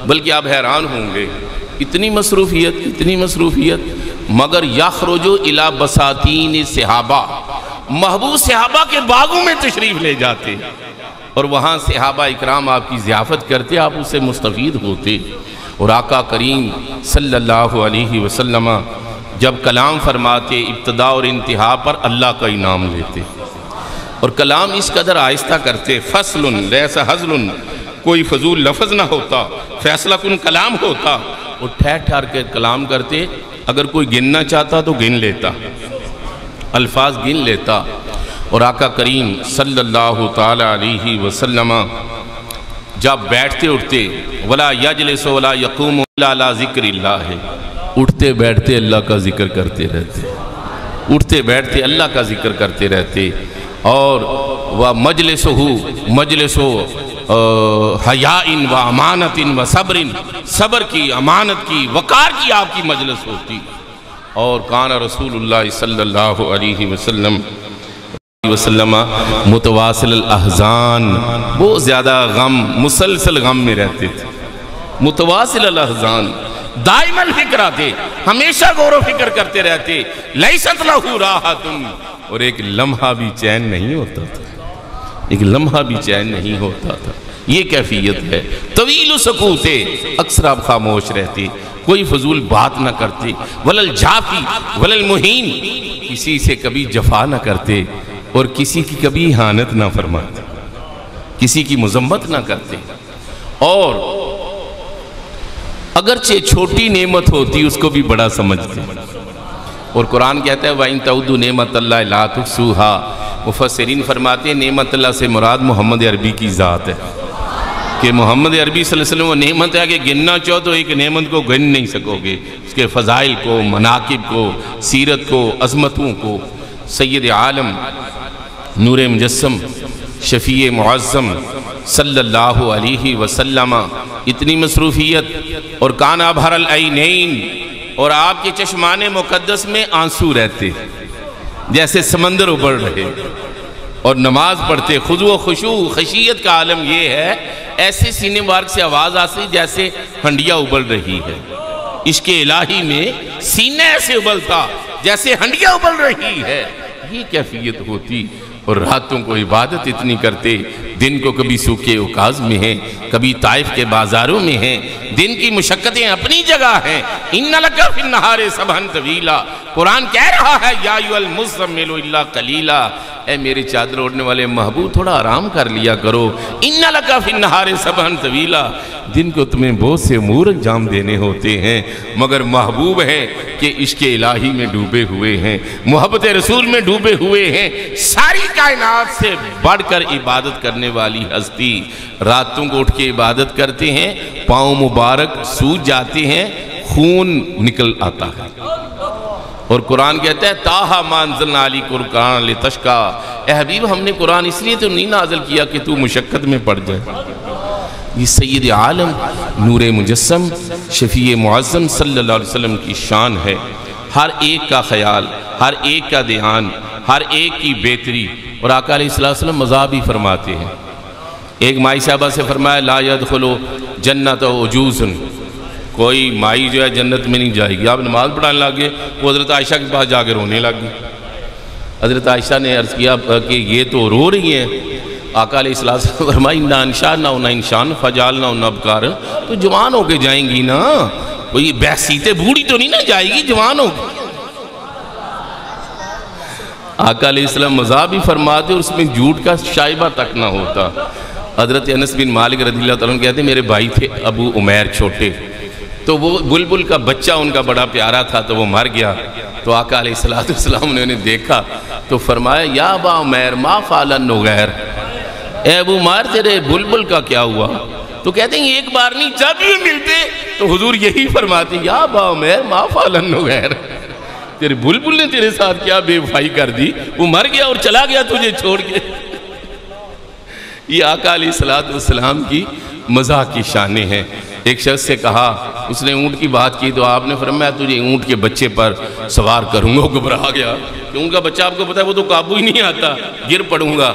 بلکہ آپ حیران ہوں گے، اتنی مصروفیت، اتنی مصروفیت، مگر یخرج الی بساتین صحابہ، محبوب صحابہ کے باغوں میں تشریف لے جاتے اور وہاں صحابہ اکرام آپ کی ضیافت کرتے، آپ اس سے مستفید ہوتے. اور آقا کریم صلی اللہ علیہ وسلم جب کلام فرماتے ابتدا اور انتہا پر اللہ کا انعام لیتے، اور کلام اس قدر آہستہ کرتے، فصل لیس حزل، کوئی فضول لفظ نہ ہوتا، فیصلہ کن کلام ہوتا، اور ٹھہر ٹھہر کے کلام کرتے. اگر کوئی گننا چاہتا تو گن لیتا، الفاظ گن لیتا. اور آقا کریم صلی اللہ تعالی علیہ وسلم جب بیٹھتے اٹھتے، ولا یجلس ولا یقوم الا علی ذکر اللہ، اٹھتے بیٹھتے اللہ کا ذکر کرتے رہتے، اٹھتے بیٹھتے اللہ کا ذکر کرتے رہتے. اور وہ مجلس حیاء و امانت و صبر، صبر کی، امانت کی، وقار کی آپ کی مجلس ہوتی. اور کان رسول اللہ صلی اللہ علیہ وسلم متواصل الاحزان، بہت زیادہ غم، مسلسل غم میں رہتے تھے. متواصل الاحزان، دائما فکر آتے، ہمیشہ غور و فکر کرتے رہتے، لیست لہو راحت، اور ایک لمحہ بھی چین نہیں ہوتا تھا، ایک لمحہ بھی چین نہیں ہوتا تھا۔ یہ کیفیت ہے۔ طویل سکوتے، اکثر آپ خاموش رہتے، کوئی فضول بات نہ کرتے، ولل جافی ولل مہین، کسی سے کبھی جفا نہ کرتے اور کسی کی کبھی اہانت نہ فرماتے، کسی کی مذمت نہ کرتے، اور اگرچہ چھوٹی نعمت ہوتی اس کو بھی بڑا سمجھتے۔ اور قرآن کہتا ہے وَإِن تَعُدُّوا نِعْمَتَ اللَّهِ لَا تُحْصُوهَا، مفسرین فرماتے ہیں نعمت اللہ سے مراد محمد عربی کی ذات ہے، کہ محمد عربی صلی اللہ علیہ وسلم وہ نعمت ہے کہ گننا چاہو تو ایک نعمت کو گن نہیں سکو گے، اس کے فضائل کو، مناقب کو، سیرت کو، عظمتوں کو۔ سید عالم، نور مجسم، شفیع معظم صلی اللہ علیہ وسلم، اتنی مصروفیت، اور کان ابھر العینین، اور آپ کے چشمان مقدس میں آنسو رہتے جیسے سمندر ابل رہے، اور نماز پڑھتے، خضوع و خشوع، خشیت کا عالم یہ ہے، ایسے سینے مبارک سے آواز آتی جیسے ہنڈیا ابل رہی ہے۔ عشق الہی میں سینہ ایسے ابلتا جیسے ہنڈیا ابل رہی ہے، یہ کیفیت ہوتی۔ اور راتوں کو عبادت اتنی کرتے، دن کو کبھی سوکھے اوکاز میں ہیں، کبھی طائف کے بازاروں میں ہیں، دن کی مشقتیں اپنی جگہ ہیں۔ اِنَّ لَكَ فِي النَّهَارِ سَبْحًا طَوِيلًا، قرآن کہہ رہا ہے یا ایھا المزمل الا قلیلا، اے میرے چادر اوڑھنے والے محبوب تھوڑا آرام کر لیا کرو۔ اِنَّ لَكَ فِي النَّهَارِ سَبْحًا طَوِيلًا، دن کو تمہیں بہت سے امور انجام دینے ہوتے ہیں، مگر محبوب ہے کہ عشق الہی میں ڈوبے ہوئے ہیں، محبت رسول میں ڈوبے ہوئے ہیں۔ ساری کائنات سے بڑھ کر عبادت کرنے والی ہستی، راتوں کو اٹھ کے عبادت کرتے ہیں، پاؤں مبارک سوج جاتے ہیں، خون نکل آتا ہے۔ اور قرآن کہتا ہے تاہا ما انزلنا علیک قرآن لتشقی، اے حبیب ہم نے قرآن اس لیے تو نہیں نازل کیا کہ تو مشقت میں پڑ جائے۔ یہ سید عالم، نور مجسم، شفیع معظم صلی اللہ علیہ وسلم کی شان ہے۔ ہر ایک کا خیال، ہر ایک کا دھیان، ہر ایک کی بہتری، اور آقا علیہ السلام مزاح بھی فرماتے ہیں۔ ایک مائی صاحبہ سے فرمایا لا يدخل جنت عجوز، کوئی مائی جو ہے جنت میں نہیں جائے گی۔ آپ نماز پڑھانے لگے، وہ حضرت عائشہ کے پاس جا کے رونے لگ گئی۔ حضرت عائشہ نے عرض کیا کہ یہ تو رو رہی ہیں۔ آقا علیہ السلام فرمائی اِنَّا أَنشَأْنَاهُنَّ إِنشَاءً فَجَعَلْنَاهُنَّ أَبْكَارًا، تو جوان ہو کے جائیں گی نا، کوئی بحثیتے بوڑھی تو نہیں نہ جائے گی، جوان ہو کے۔ آقا علیہ السلام مزاح بھی فرماتے اور اس میں جھوٹ کا شائبہ تک نہ ہوتا۔ حضرت انس بن مالک رضی اللہ تعالیٰ عنہ کہتے ہیں میرے بھائی تھے ابو عمیر چھوٹے، تو وہ بلبل کا بچہ ان کا بڑا پیارا تھا تو وہ مر گیا، تو آقا علیہ السلام نے انہیں دیکھا تو فرمایا یا ابا عمیر ما فعل النغیر، اے ابو عمیر تیرے بلبل کا کیا ہوا؟ تو کہتے ہیں ایک بار نہیں جب بھی ملتے تو حضور یہی فرماتے یا ابا عمیر ما فعل النغیر، تیرے بلبل نے تیرے ساتھ کیا بے وفائی کر دی، وہ مر گیا اور چلا گیا تجھے چھوڑ کے۔ یہ آقا علیہ السلام کی مزاح کی شانیں ہیں۔ ایک شخص سے کہا، اس نے اونٹ کی بات کی تو آپ نے فرمایا تجھے اونٹ کے بچے پر سوار کروں گا، وہ گھبرا گیا کہ اونٹ کا بچہ آپ کو پتا ہے وہ تو قابو ہی نہیں آتا، گر پڑوں گا۔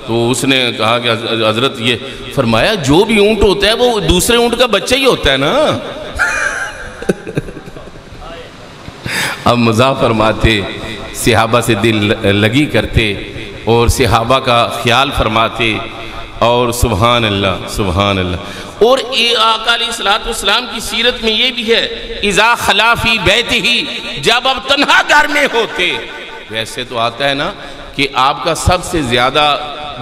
تو اس نے کہا کہ حضرت یہ فرمایا جو بھی اونٹ ہوتا ہے وہ دوسرے اونٹ کا بچہ ہی ہوتا ہے نا۔ اب مزاح فرماتے، صحابہ سے دل لگی کرتے اور صحابہ کا خیال فرماتے، اور سبحان اللہ سبحان اللہ۔ اور آقا علیہ السلام کی سیرت میں یہ بھی ہے اذا خلا فی بیتہ، جب اب تنہا گھر میں ہوتے، ویسے تو آتا ہے نا کہ آپ کا سب سے زیادہ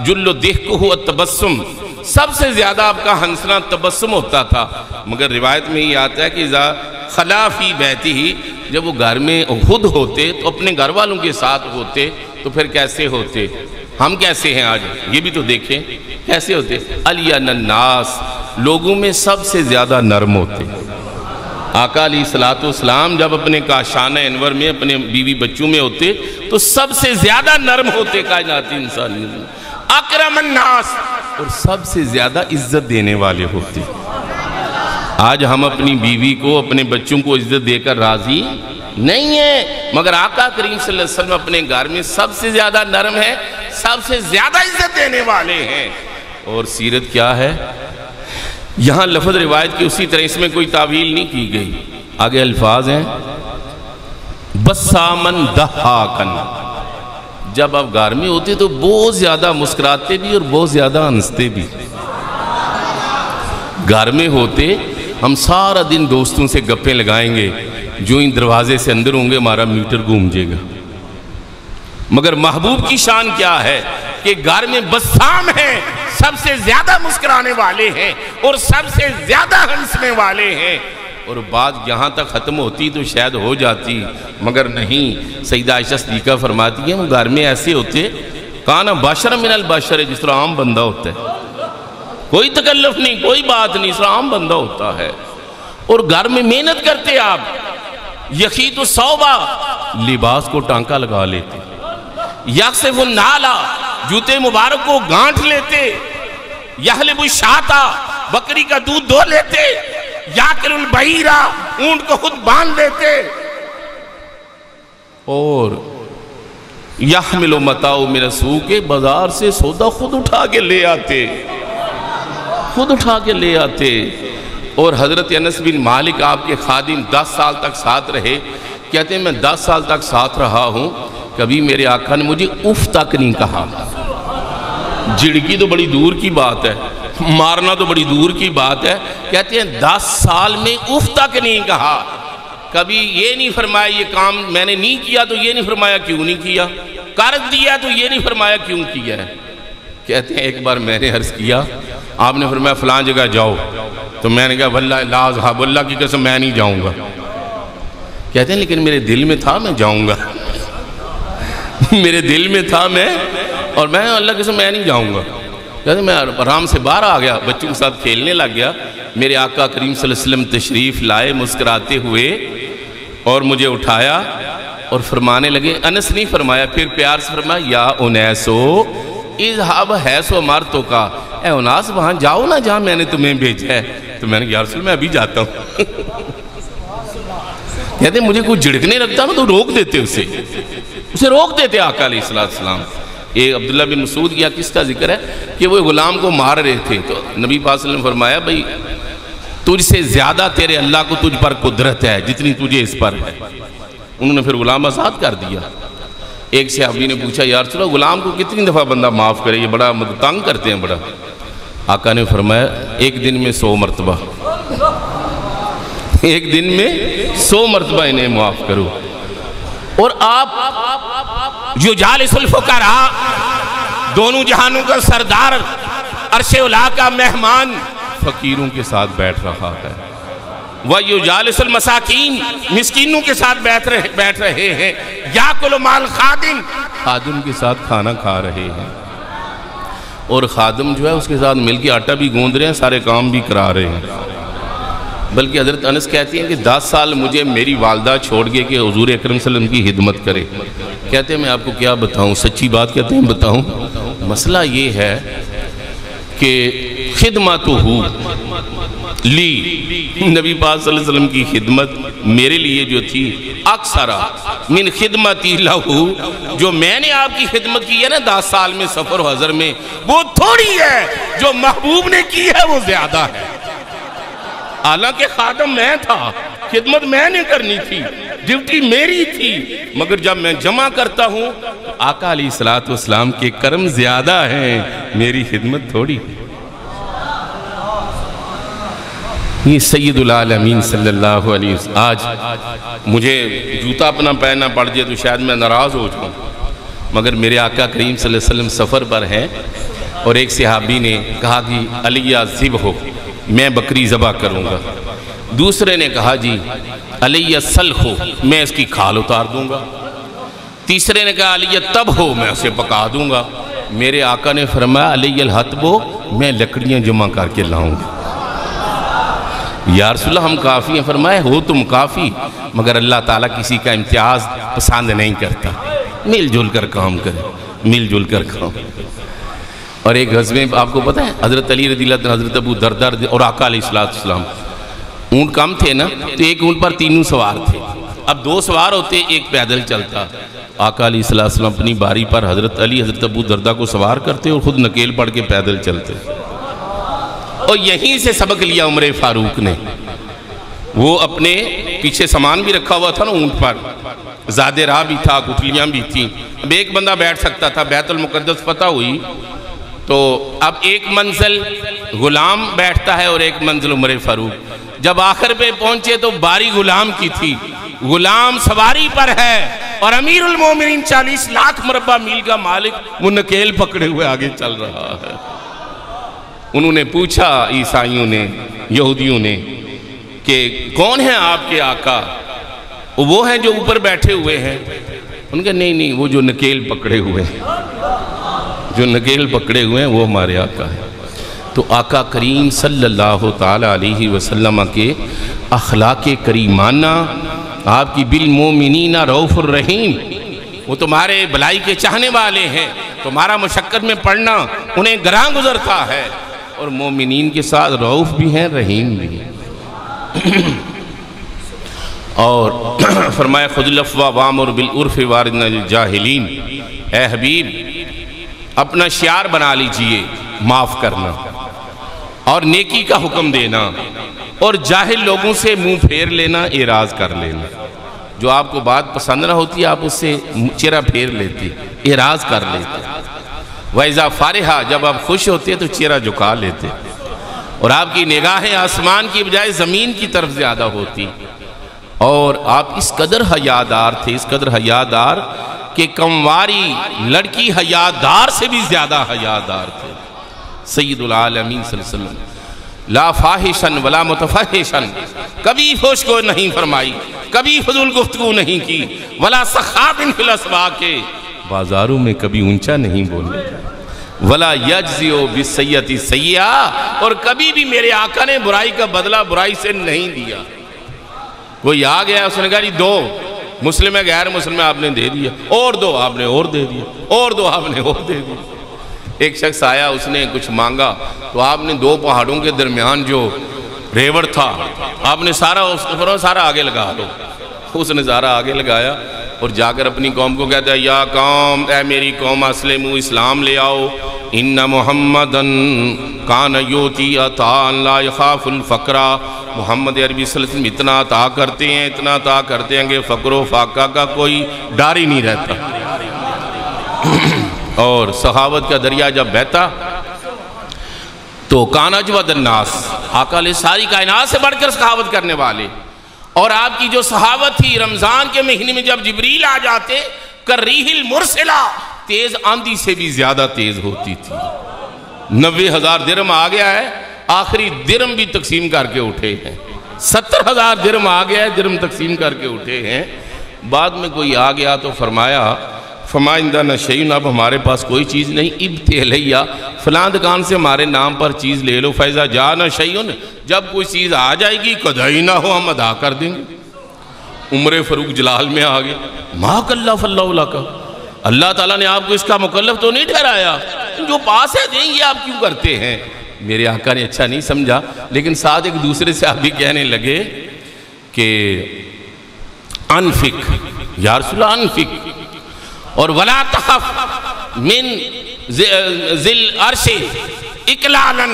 جل ضحکہ التبسم، سب سے زیادہ آپ کا ہنسنا تبسم ہوتا تھا، مگر روایت میں یہ آتا ہے کہ اذا خلا فی بیتہ، جب وہ گھر میں خود ہوتے تو اپنے گھر والوں کے ساتھ ہوتے تو پھر کیسے ہوتے؟ ہم کیسے ہیں آج یہ بھی تو دیکھیں کیسے ہوتے؟ الین الناس، لوگوں میں سب سے زیادہ نرم ہوتے۔ آقا علیہ السلام جب اپنے کاشانہ انور میں اپنے بیوی بچوں میں ہوتے تو سب سے زیادہ نرم ہوتے کائناتی انسانی، اکرم الناس، اور سب سے زیادہ عزت دینے والے ہوتے۔ آج ہم اپنی بیوی کو اپنے بچوں کو عزت دے کر راضی نہیں ہے، مگر آقا کریم صلی اللہ علیہ وسلم اپنے گھر میں سب سے زیادہ نرم ہے، سب سے زیادہ عزت دینے والے ہیں۔ اور سیرت کیا ہے؟ یہاں لفظ روایت کی اسی طرح، اس میں کوئی تعویل نہیں کی گئی. آگے الفاظ ہیں بسامن دہاکن. جب آپ گھر میں ہوتے تو بہت زیادہ مسکراتے بھی اور بہت زیادہ ہنستے بھی. گھر میں ہوتے ہم سارا دن دوستوں سے گپیں لگائیں گے، جو ان دروازے سے اندر ہوں گے ہمارا میٹر گھوم جائے گا. مگر محبوب کی شان کیا ہے کہ گھر میں بسام ہیں، سب سے زیادہ مسکرانے والے ہیں اور سب سے زیادہ ہنسنے والے ہیں. اور بات یہاں تک ختم ہوتی تو شاید ہو جاتی، مگر نہیں. سیدہ عائشہ صدیقہ فرماتی ہیں وہ گھر میں ایسے ہوتے کانا بشر من البشر، جس طرح عام بندہ ہوتا ہے، کوئی تکلف نہیں، کوئی بات نہیں، اس طرح عام بندہ ہوتا ہے. اور گھر میں محنت کرتے آپ، یخیط الصوبہ، لباس کو ٹانکا لگا لیتے، یقصف النالا، جوتے مبارک کو گانٹھ لیتے، یحلب الشاتا، بکری کا دودھ دھو لیتے، یاکل البعیرہ، اونٹ کو خود باندھ لیتے، اور یحمل متاع من السوق، بازار سے سودا خود اٹھا کے لے آتے، خود اٹھا کے لے آتے. اور حضرت انس بن مالک آپ کے خادم 10 سال تک ساتھ رہے. کہتے ہیں میں 10 سال تک ساتھ رہا ہوں، کبھی میرے آقا نے مجھے اف تک نہیں کہا. جھڑکی تو بڑی دور کی بات ہے، مارنا تو بڑی دور کی بات ہے. کہتے ہیں 10 سال میں اف تک نہیں کہا. کبھی یہ نہیں فرمایا یہ کام میں نے نہیں کیا، تو یہ نہیں فرمایا کیوں نہیں کیا. کر دیا تو یہ نہیں فرمایا کیوں کیا ہے. کہتے ہیں ایک بار میں نے عرض کیا، آپ نے فرمایا فلان جگہ جاؤ، تو میں نے کہا واللہ لا اذهب، اللہ کی قسم میں نہیں جاؤں گا. کہتے ہیں لیکن میرے دل میں تھا میں جاؤں گا، میرے دل میں تھا میں، اور میں اللہ کی قسم میں نہیں جاؤں گا. کہتے ہیں میں آرام سے باہر آ گیا، بچوں کے ساتھ کھیلنے لگ گیا. میرے آقا کریم صلی اللہ علیہ وسلم تشریف لائے مسکراتے ہوئے، اور مجھے اٹھایا اور فرمانے لگے. انس نہیں فرمایا، پھر پیار سے فرمایا یا انیسو اذهب حیث امرتک، اے اناس وہاں جاؤ نا جہاں میں نے تمہیں بھیجا ہے. تو میں نے کہا یا رسول میں ابھی جاتا ہوں. کہتے ہیں مجھے کوئی جھڑکنے لگتا نا تو روک دیتے اسے روک دیتے آقا علیہ السلام. ایک عبداللہ بن مسعود کیا کس کا ذکر ہے کہ وہ غلام کو مار رہے تھے، تو نبی پاک صلی اللہ علیہ وسلم نے فرمایا بھئی تجھ سے زیادہ تیرے اللہ کو تجھ پر قدرت ہے جتنی تجھے اس پر ہے. انہوں نے پھر غلام آزاد کر دیا. ایک صحابی نے پوچھا یا رسول اللہ غلام کو کتنی دفعہ بندہ معاف کرے، یہ بڑا تنگ کرتے ہیں بڑا. آقا نے فرمایا ایک دن میں 100 مرتبہ، ایک دن میں 100 مرتبہ انہیں معاف کرو. اور آپ جو جالس الفقراء، دونوں جہانوں کا سردار، عرش اولا کا مہمان، فقیروں کے ساتھ بیٹھ رہا ہے. وَيُجَالِسُ الْمَسَاكِينَ، مسکینوں کے ساتھ بیٹھ رہے ہیں. یَأْكُلُ مَعَ الْخَادِمِ، خادم کے ساتھ کھانا کھا رہے ہیں. اور خادم جو ہے اس کے ساتھ مل کے آٹا بھی گوندھ رہے ہیں، سارے کام بھی کرا رہے ہیں. بلکہ حضرت انس کہتی ہیں کہ 10 سال مجھے میری والدہ چھوڑ گئے کہ حضور اکرم صلی اللہ علیہ وسلم کی خدمت کرے. کہتے ہیں میں آپ کو کیا بتاؤں، سچی بات کہتے ہیں بتاؤں. مسئلہ یہ ہے کہ خدمتہ لی، نبی پاک صلی اللہ علیہ وسلم کی خدمت میرے لیے جو تھی اکثر من خدمتی لہو، جو میں نے آپ کی خدمت کی ہے نا 10 سال میں سفر و حضر میں، وہ تھوڑی ہے، جو محبوب نے کی ہے وہ زیادہ ہے. حالانکہ خادم میں تھا، خدمت میں نے کرنی تھی، ڈیوٹی میری تھی، مگر جب میں جمع کرتا ہوں آقا علیہ السلام کے کرم زیادہ ہیں، میری خدمت تھوڑی. یہ سید العالمین صلی اللہ علیہ وسلم. آج مجھے جوتا اپنا پہننا پڑ جائے تو شاید میں ناراض ہو جاؤں، مگر میرے آقا کریم صلی اللہ علیہ وسلم سفر پر ہیں. اور ایک صحابی نے کہا کہ علیہ ذبح ہو، میں بکری ذبح کروں گا. دوسرے نے کہا جی علیہ سلخ ہو، میں اس کی کھال اتار دوں گا. تیسرے نے کہا علیہ تب ہو، میں اسے پکا دوں گا. میرے آقا نے فرمایا علیہ الحطب ہو، میں لکڑیاں جمع کر کے لاؤں گا. یا رسول اللہ ہم کافی ہیں. فرمائے ہو تم کافی، مگر اللہ تعالیٰ کسی کا امتیاز پسند نہیں کرتا. مل جل کر کام کرے، مل جل کر کام. اور ایک غزوے میں آپ کو پتہ ہے حضرت علی رضی اللہ عنہ، حضرت ابو دردار اور آقا علیہ السلام، اونٹ کم تھے نا تو ایک اونٹ پر 3 سوار تھے. اب 2 سوار ہوتے، ایک پیدل چلتا. آقا علیہ السلام اپنی باری پر حضرت علی حضرت ابو دردہ کو سوار کرتے اور خود نکیل پڑھ کے پیدل چلتے. اور یہیں سے سبق لیا عمر فاروق نے. وہ اپنے پیچھے سامان بھی رکھا ہوا تھا نا اونٹ پر, زادِ راہ بھی تھا, گٹھلیاں بھی تھیں. اب ایک بندہ بیٹھ سکتا تھا. بیت المقدس فتح ہوئی تو اب ایک منزل غلام بیٹھتا ہے اور ایک منزل عمر فاروق. جب آخر پہ پہنچے تو باری غلام کی تھی. غلام سواری پر ہے اور امیر المومنین 40 لاکھ مربع میل کا مالک وہ نکیل پکڑے ہوئے آگے چل رہا ہے. انہوں نے پوچھا عیسائیوں نے, یہودیوں نے, کہ کون ہیں آپ کے آقا؟ وہ ہیں جو اوپر بیٹھے ہوئے ہیں. ان کے نہیں, وہ جو نکیل پکڑے ہوئے ہیں, جو نکیل پکڑے ہوئے ہیں وہ ہمارے آقا ہیں. تو آقا کریم صلی اللہ تعالیٰ علیہ وسلم کے اخلاق کریمانہ, آپ کی بالمومنین رؤوف الرحیم, وہ تمہارے بلائی کے چاہنے والے ہیں. تمہارا مشقت میں پڑھنا انہیں گراں گزرتا ہے, اور مومنین کے ساتھ رؤوف بھی ہیں, رحیم بھی ہیں. اور فرمایا خذ العفو وامر بالعرف وارض عن الجاہلین. اے حبیب اپنا شعار بنا لیجئے معاف کرنا اور نیکی کا حکم دینا, اور جاہل لوگوں سے منہ پھیر لینا, اعراض کر لینا. جو آپ کو بات پسند نہ ہوتی آپ اس سے چہرہ پھیر لیتے, اعراض کر لیتے. وَإِذَا فَارِحَا, جب آپ خوش ہوتے تو چہرہ جھکا لیتے, اور آپ کی نگاہیں آسمان کی بجائے زمین کی طرف زیادہ ہوتی. اور آپ اس قدر حیادار تھے, اس قدر حیادار کہ کمواری لڑکی حیادار سے بھی زیادہ حیادار تھے. سید العالمین صلی اللہ علیہ وسلم لا فاحشن ولا متفحشن, کبھی فحش کو نہیں فرمائی, کبھی فضول گفتگو نہیں کی. ولا سخاب فی الاسواق, بازاروں میں کبھی اونچا نہیں بولے. ولا یجزئ بالسیئۃ سیئۃ, اور کبھی بھی میرے آقا نے برائی کا بدلہ برائی سے نہیں دیا. کوئی آ گیا اس نے کہا جی دو, مسلم ہے غیر مسلم ہے آپ نے دے دیا, اور دو آپ نے اور دے دیا, اور دو آپ نے اور دے دیا. ایک شخص آیا, اس نے کچھ مانگا تو آپ نے دو پہاڑوں کے درمیان جو ریوڑ تھا آپ نے سارا آگے لگا دو. اس نے سارا آگے لگایا اور جا کر اپنی قوم کو کہتا ہے یا قوم, اے میری قوم, اسلموا, اسلام لے آؤ. ان محمدن کان یؤتی عطاء لا یخاف الفقر, محمد عربی صلی اللہ علیہ وسلم اتنا عطا کرتے ہیں, اتنا عطا کرتے ہیں کہ فقر و فاقہ کا کوئی ڈر ہی نہیں رہتا. اور سخاوت کا دریا جب بہتا تو کان اجود الناس, آقا علیہ ساری کائنات سے بڑھ کر سخاوت کرنے والے. اور آپ کی جو سخاوت تھی, رمضان کے مہینے میں جب جبریل آ جاتے کالریح المرسلہ, تیز آندھی سے بھی زیادہ تیز ہوتی تھی. 90,000 درہم آ گیا ہے, آخری درہم بھی تقسیم کر کے اٹھے ہیں. 70,000 درہم آ گیا ہے, درہم تقسیم کر کے اٹھے ہیں. بعد میں کوئی آ گیا تو فرمایا فما عندنا شیء, اب ہمارے پاس کوئی چیز نہیں. ابت الیہ, فلاں دکان سے ہمارے نام پر چیز لے لو. فیضا جانا شیء, جب کوئی چیز آ جائے گی قضینا ہو, ہم ادا کر دیں گے. عمر فاروق جلال میں آ گئے, ما کلف اللہ لک, اللہ تعالیٰ نے آپ کو اس کا مکلف تو نہیں ٹھہرایا, جو پاس ہے دیں یہ آپ کیوں کرتے ہیں. میرے آقا نے اچھا نہیں سمجھا, لیکن ساتھ ایک دوسرے سے آپ بھی کہنے لگے کہ انفق یا رسول اللہ انفق, اور ولا تخف من ذل عرش اقلالا,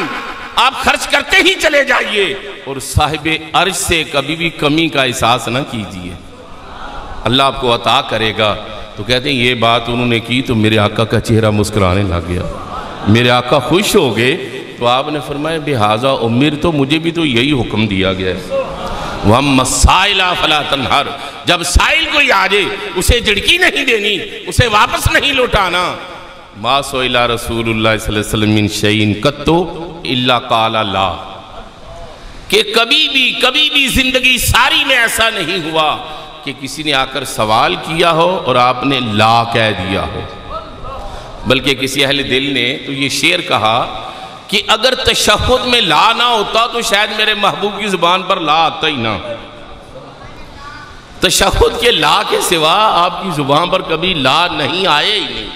آپ خرچ کرتے ہی چلے جائیے اور صاحب عرش سے کبھی بھی کمی کا احساس نہ کیجیے, اللہ آپ کو عطا کرے گا. تو کہتے ہیں یہ بات انہوں نے کی تو میرے آقا کا چہرہ مسکرانے لگ گیا, میرے آقا خوش ہو گئے. تو آپ نے فرمایا بہذا امر, تو مجھے بھی تو یہی حکم دیا گیا ہے. وَأَمَّا السَّائِلَ فَلَا تَنْهَرْ, جب سائل کوئی آ جائے اسے جھڑکی نہیں دینی, اسے واپس نہیں لوٹانا. مَا سُئِلَ رسول اللہ صلی اللہ علیہ وسلم مِنْ شَيْءٍ قَطُّ إِلَّا قَالَ لَا, کہ کبھی بھی زندگی ساری میں ایسا نہیں ہوا کہ کسی نے آ کر سوال کیا ہو اور آپ نے لا کہہ دیا ہو. بلکہ کسی اہل دل نے تو یہ شعر کہا کہ اگر تشہد میں لا نہ ہوتا تو شاید میرے محبوب کی زبان پر لا آتا ہی نہ. تشہد کے لا کے سوا آپ کی زبان پر کبھی لا نہیں آئے ہی نہیں.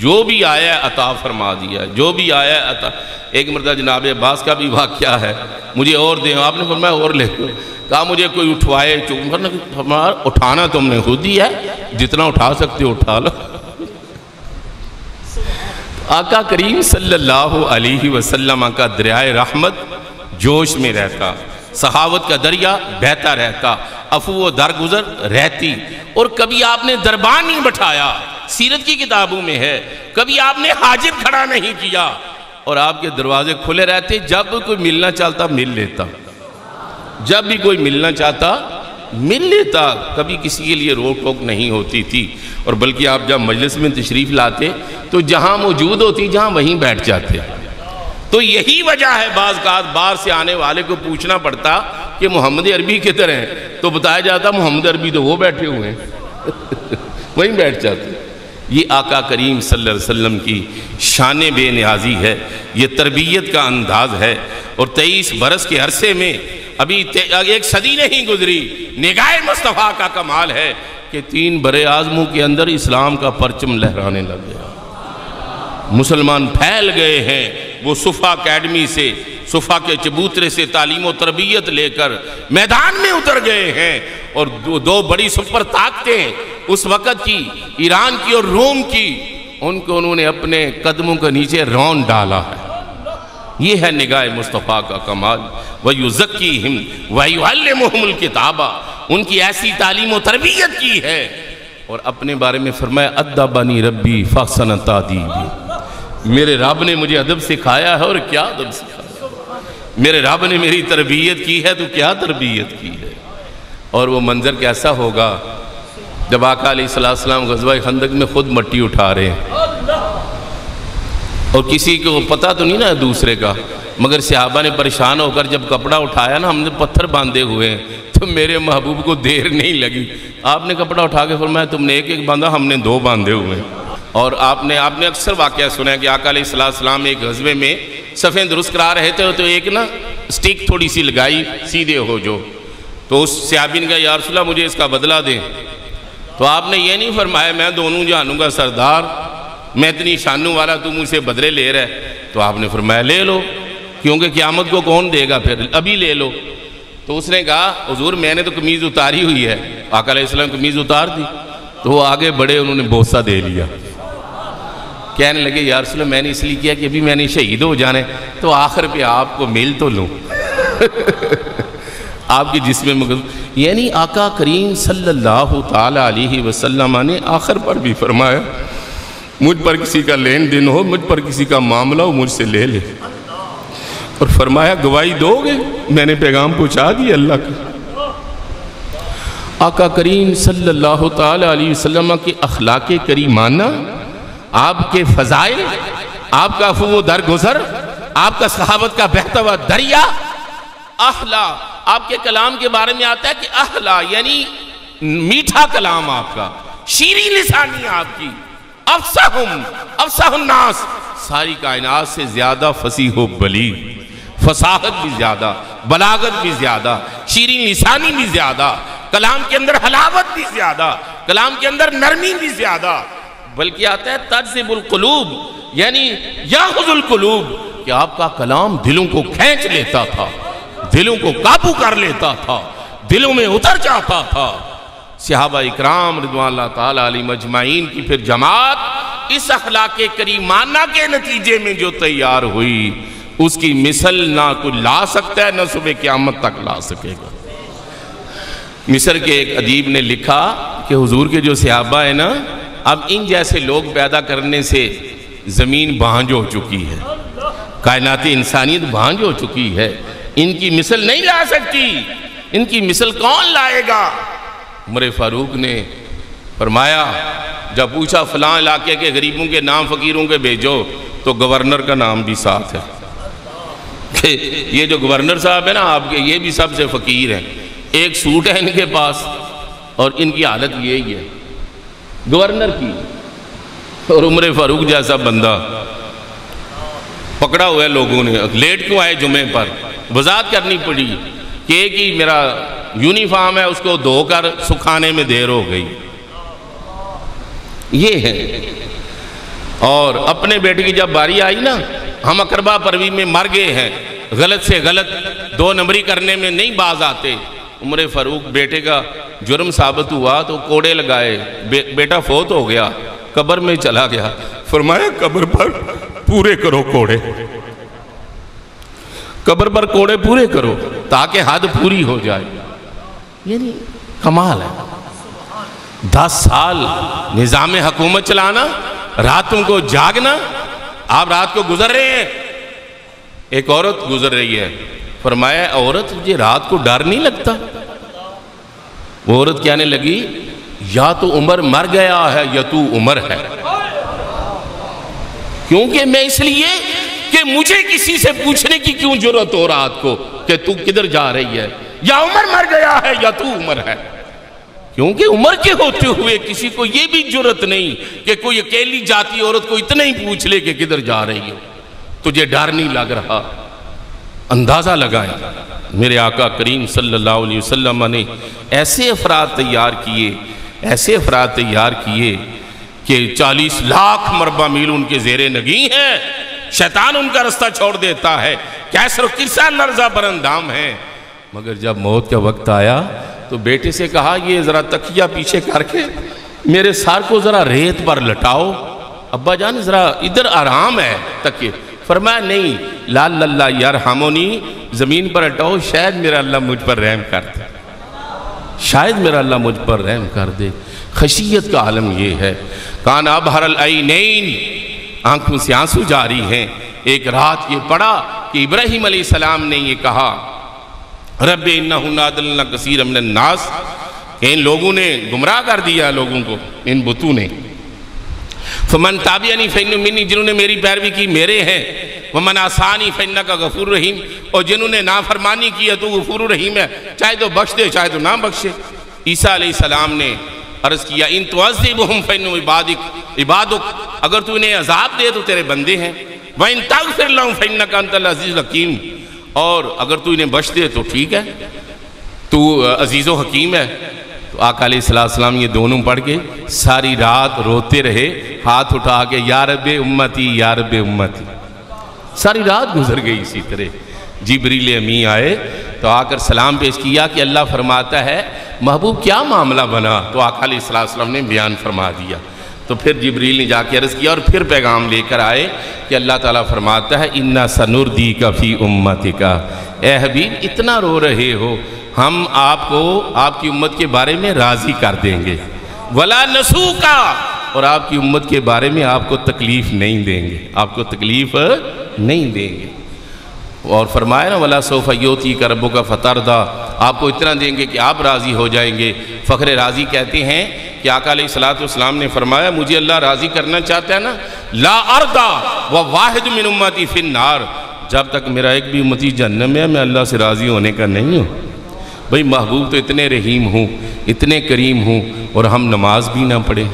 جو بھی آیا ہے عطا فرما دیا, جو بھی آیا ہے عطا. ایک مرتبہ جناب عباس کا بھی واقعہ ہے, مجھے اور دیں, آپ نے فرمایا اور لے لو. کہا مجھے کوئی اٹھوائے, اٹھانا تم نے خود ہی ہے, جتنا اٹھا سکتے ہو اٹھا لو. آقا کریم صلی اللہ علیہ وسلم کا دریائے رحمت جوش میں رہتا، سخاوت کا دریا بہتا رہتا، عفو و درگزر رہتی، اور کبھی آپ نے دربان نہیں بٹھایا، سیرت کی کتابوں میں ہے، کبھی آپ نے حاجب کھڑا نہیں کیا، اور آپ کے دروازے کھلے رہتے، جب کوئی ملنا چاہتا مل لیتا، جب بھی کوئی ملنا چاہتا مل لیتا، کبھی کسی کے لیے روک ٹوک نہیں ہوتی تھی، اور بلکہ آپ جب مجلس میں تشریف لاتے تو جہاں موجود ہوتی جہاں وہیں بیٹھ جاتے۔ تو یہی وجہ ہے بعض باہر سے آنے والے کو پوچھنا پڑتا کہ محمد عربی کدھر ہیں، تو بتایا جاتا محمد عربی تو وہ بیٹھے ہوئے ہیں وہیں بیٹھ جاتے۔ یہ آقا کریم صلی اللہ علیہ وسلم کی شان بے نیازی ہے، یہ تربیت کا انداز ہے، اور 23 برس کے عرصے میں ابھی ایک صدی نہیں گزری، نگاہ مصطفیٰ کا کمال ہے کہ 3 بر اعظموں کے اندر اسلام کا پرچم لہرانے لگ گیا، مسلمان پھیل گئے ہیں۔ وہ صفا اکیڈمی سے، صفا کے چبوترے سے تعلیم و تربیت لے کر میدان میں اتر گئے ہیں، اور دو بڑی سپر طاقتیں اس وقت کی، ایران کی اور روم کی، ان کو انہوں نے اپنے قدموں کے نیچے رون ڈالا ہے۔ یہ ہے نگاہ مصطفیٰ کا کمال۔ وَيُزَكِّيهِمْ وَيُعَلِّمُهُمُ الْكِتَابَ، ان کی ایسی تعلیم و تربیت کی ہے، اور اپنے بارے میں فرمایا أَدَّبَنِي رَبِّي فَأَحْسَنَ تَأْدِيبِي، میرے رب نے مجھے ادب سکھایا ہے، اور کیا ادب سکھایا، میرے رب نے میری تربیت کی ہے، تو کیا تربیت کی ہے۔ اور وہ منظر کیسا ہوگا جب آقا علیہ السلام غزوہ خندق میں خود مٹی اٹھا رہے ہیں، اور کسی کو پتہ تو نہیں نا دوسرے کا، مگر صحابہ نے پریشان ہو کر جب کپڑا اٹھایا نا، ہم نے پتھر باندھے ہوئے ہیں، تو میرے محبوب کو دیر نہیں لگی، آپ نے کپڑا اٹھا کے فرمایا تم نے ایک باندھا، ہم نے 2 باندھے ہوئے ہیں۔ اور آپ نے اکثر واقعہ سنا ہے کہ آقا علیہ السلام ایک غزوے میں صفیں درست کرا رہے تھے، تو ایک نا سٹک تھوڑی سی لگائی، سیدھے ہو جو، تو اس صحابی نے کہا یا رسول اللہ مجھے اس کا بدلہ دیں، تو آپ نے یہ نہیں فرمایا میں دونوں جہانوں کا سردار، میں اتنی شانوں والا، تم مجھ سے بدلے لے رہے، تو آپ نے فرمایا لے لو، کیونکہ قیامت کو کون دے گا، پھر ابھی لے لو۔ تو اس نے کہا حضور میں نے تو قمیض اتاری ہوئی ہے، آقا علیہ السلام قمیض اتار دی، تو وہ آگے بڑھے، انہوں نے بوسہ دے لیا، کہنے لگے یا رسول اللہ میں نے اس لیے کیا کہ ابھی میں نے شہید ہو جانے، تو آخر پہ آپ کو مل تو لوں آپ کی جسم میں، یعنی آقا کریم صلی اللہ تعالیٰ علیہ وسلم نے آخر پر بھی فرمایا مجھ پر کسی کا لین دین ہو، مجھ پر کسی کا معاملہ ہو، مجھ سے لے لے، اور فرمایا گواہی دو گے، میں نے پیغام پہنچا دی اللہ کا۔ آقا کریم صلی اللہ تعالیٰ علیہ وسلم کے اخلاق کریمانہ، آپ کے فضائل، آپ کا عفو و درگزر، آپ کا صحابت کا بہتا ہوا دریا، احلا، آپ کے کلام کے بارے میں آتا ہے کہ احلا یعنی میٹھا کلام آپ کا، شیریں لسانی آپ کی، افصح الناس، ساری کائنات سے زیادہ فصیح و بلیغ، فصاحت بھی زیادہ، بلاغت بھی زیادہ، شیریں لسانی بھی زیادہ، کلام کے اندر حلاوت بھی زیادہ، کلام کے اندر نرمی بھی زیادہ، بلکہ آتا ہے تجذب القلوب، یعنی یاخذ القلوب، کہ آپ کا کلام دلوں کو کھینچ لیتا تھا، دلوں کو قابو کر لیتا تھا، دلوں میں اتر جاتا تھا۔ صحابہ اکرام رضوان اللہ تعالیٰ علیہ مجمعین کی پھر جماعت اس اخلاق کریمانہ کے نتیجے میں جو تیار ہوئی، اس کی مثل نہ کوئی لا سکتا ہے، نہ صبح قیامت تک لا سکے گا۔ مصر کے ایک ادیب نے لکھا کہ حضور کے جو صحابہ ہیں نا، اب ان جیسے لوگ پیدا کرنے سے زمین بانجھ ہو چکی ہے، کائناتی انسانیت بانجھ ہو چکی ہے، ان کی مثل نہیں لا سکتی، ان کی مثل کون لائے گا؟ عمر فاروق نے فرمایا جب پوچھا فلاں علاقے کے غریبوں کے نام فقیروں کے بھیجو، تو گورنر کا نام بھی ساتھ ہے، کہ یہ جو گورنر صاحب ہے نا آپ کے، یہ بھی سب سے فقیر ہیں، ایک سوٹ ہے ان کے پاس، اور ان کی حالت یہی ہے گورنر کی، اور عمر فاروق جیسا بندہ پکڑا ہوا ہے لوگوں نے، لیٹ کیوں آئے جمعے پر، وضاحت کرنی پڑی کہ ایک ہی میرا یونیفارم ہے، اس کو دھو کر سکھانے میں دیر ہو گئی، یہ ہے۔ اور اپنے بیٹے کی جب باری آئی نا، ہم اقربا پروی میں مر گئے ہیں، غلط سے غلط 2 نمبری کرنے میں نہیں باز آتے، عمر فاروق بیٹے کا جرم ثابت ہوا تو کوڑے لگائے، بیٹا فوت ہو گیا، قبر میں چلا گیا، فرمایا قبر پر پورے کرو کوڑے، قبر پر کوڑے پورے کرو تاکہ حد پوری ہو جائے. یعنی کمال ہے. 10 سال نظام حکومت چلانا، راتوں کو جاگنا. آپ رات کو گزر رہے ہیں، ایک عورت گزر رہی ہے، فرمایا عورت تجھے رات کو ڈر نہیں لگتا؟ وہ عورت کہنے لگی یا تو عمر مر گیا ہے یا تو عمر ہے. کیونکہ میں اس لیے کہ مجھے کسی سے پوچھنے کی کیوں جرت ہو رات کو کہ تو کدھر جا رہی ہے؟ یا عمر مر گیا ہے یا تو عمر ہے. کیونکہ عمر کے ہوتے ہوئے کسی کو یہ بھی جرت نہیں کہ کوئی اکیلی جاتی عورت کو اتنا ہی پوچھ لے کہ کدھر جا رہی ہو. تجھے ڈر نہیں لگ رہا؟ اندازہ لگائیں میرے آقا کریم صلی اللہ علیہ وسلم نے ایسے افراد تیار کیے کہ 40 لاکھ مربع میل ان کے زیر نگیں ہیں. شیطان ان کا رستہ چھوڑ دیتا ہے، کیسر و کسا لرزہ براندام ہیں. مگر جب موت کا وقت آیا تو بیٹے سے کہا یہ ذرا تکیہ پیچھے کر کے میرے سار کو ذرا ریت پر لٹاؤ. ابا جان ذرا ادھر آرام ہے تکیہ. فرمایا نہیں، لال اللہ یرحمونی، زمین پر ہٹاؤ، شاید میرا اللہ مجھ پر رحم کر دے، شاید میرا اللہ مجھ پر رحم کر دے. خشیت کا عالم یہ ہے. کان ابہر العینین، آنکھوں سے آنسو جاری ہیں. ایک رات یہ پڑھا کہ ابراہیم علیہ السلام نے یہ کہا رب انہن اضللن کثیرا من الناس، کہ ان لوگوں نے گمراہ کر دیا لوگوں کو، ان بتوں نے. فمن تابعنی فإنہ منی، جنہوں نے میری پیروی کی میرے ہیں. ومن عصانی فإنک غفور رحیم، اور جنہوں نے نافرمانی کی ہے تو غفور رحیم ہے، چاہے تو بخش دے چاہے تو نہ بخشے. عیسیٰ علیہ السلام نے عرض کیا ان تعذبہم فإنہم عبادک، اگر تو انہیں عذاب دے تو تیرے بندے ہیں. وإن تغفر لہم فإنک انت العزیز الحکیم، اور اگر تو انہیں بخش دے تو ٹھیک ہے، تو عزیز و حکیم ہے. تو آقا علیہ السلام یہ دونوں پڑھ کے ساری رات روتے رہے، ہاتھ اٹھا کے یا رب امتی یا رب امتی. ساری رات گزر گئی اسی طرح. جبریل امی آئے تو آ کر سلام پیش کیا کہ اللہ فرماتا ہے محبوب کیا معاملہ بنا؟ تو آقا علیہ السلام نے بیان فرما دیا. تو پھر جبریل نے جا کے عرض کیا اور پھر پیغام لے کر آئے کہ اللہ تعالیٰ فرماتا ہے اِنَّا سَنُرْدِيكَ فِي أُمَّتِكَ، اے حبیب اتنا رو رہے ہو، ہم آپ کو آپ کی امت کے بارے میں راضی کر دیں گے. وَلَا نَسُوكَ، اور آپ کی امت کے بارے میں آپ کو تکلیف نہیں دیں گے، آپ کو تکلیف نہیں دیں گے. اور فرمایا نا وَلَا سَوْفَ يُؤْتِيكَ رَبُّكَ فَتَرْضَىٰ، آپ کو اتنا دیں گے کہ آپ راضی ہو جائیں گے. فخر راضی کہتے ہیں کہ آقا علیہ السلام نے فرمایا مجھے اللہ راضی کرنا چاہتا ہے نا، لا ارضا وواحد من امتی فی النار، جب تک میرا ایک بھی امتی جہنم میں ہے میں اللہ سے راضی ہونے کا نہیں ہوں. بھئی محبوب تو اتنے رحیم ہوں، اتنے کریم ہوں، اور ہم نماز بھی نہ پڑھیں،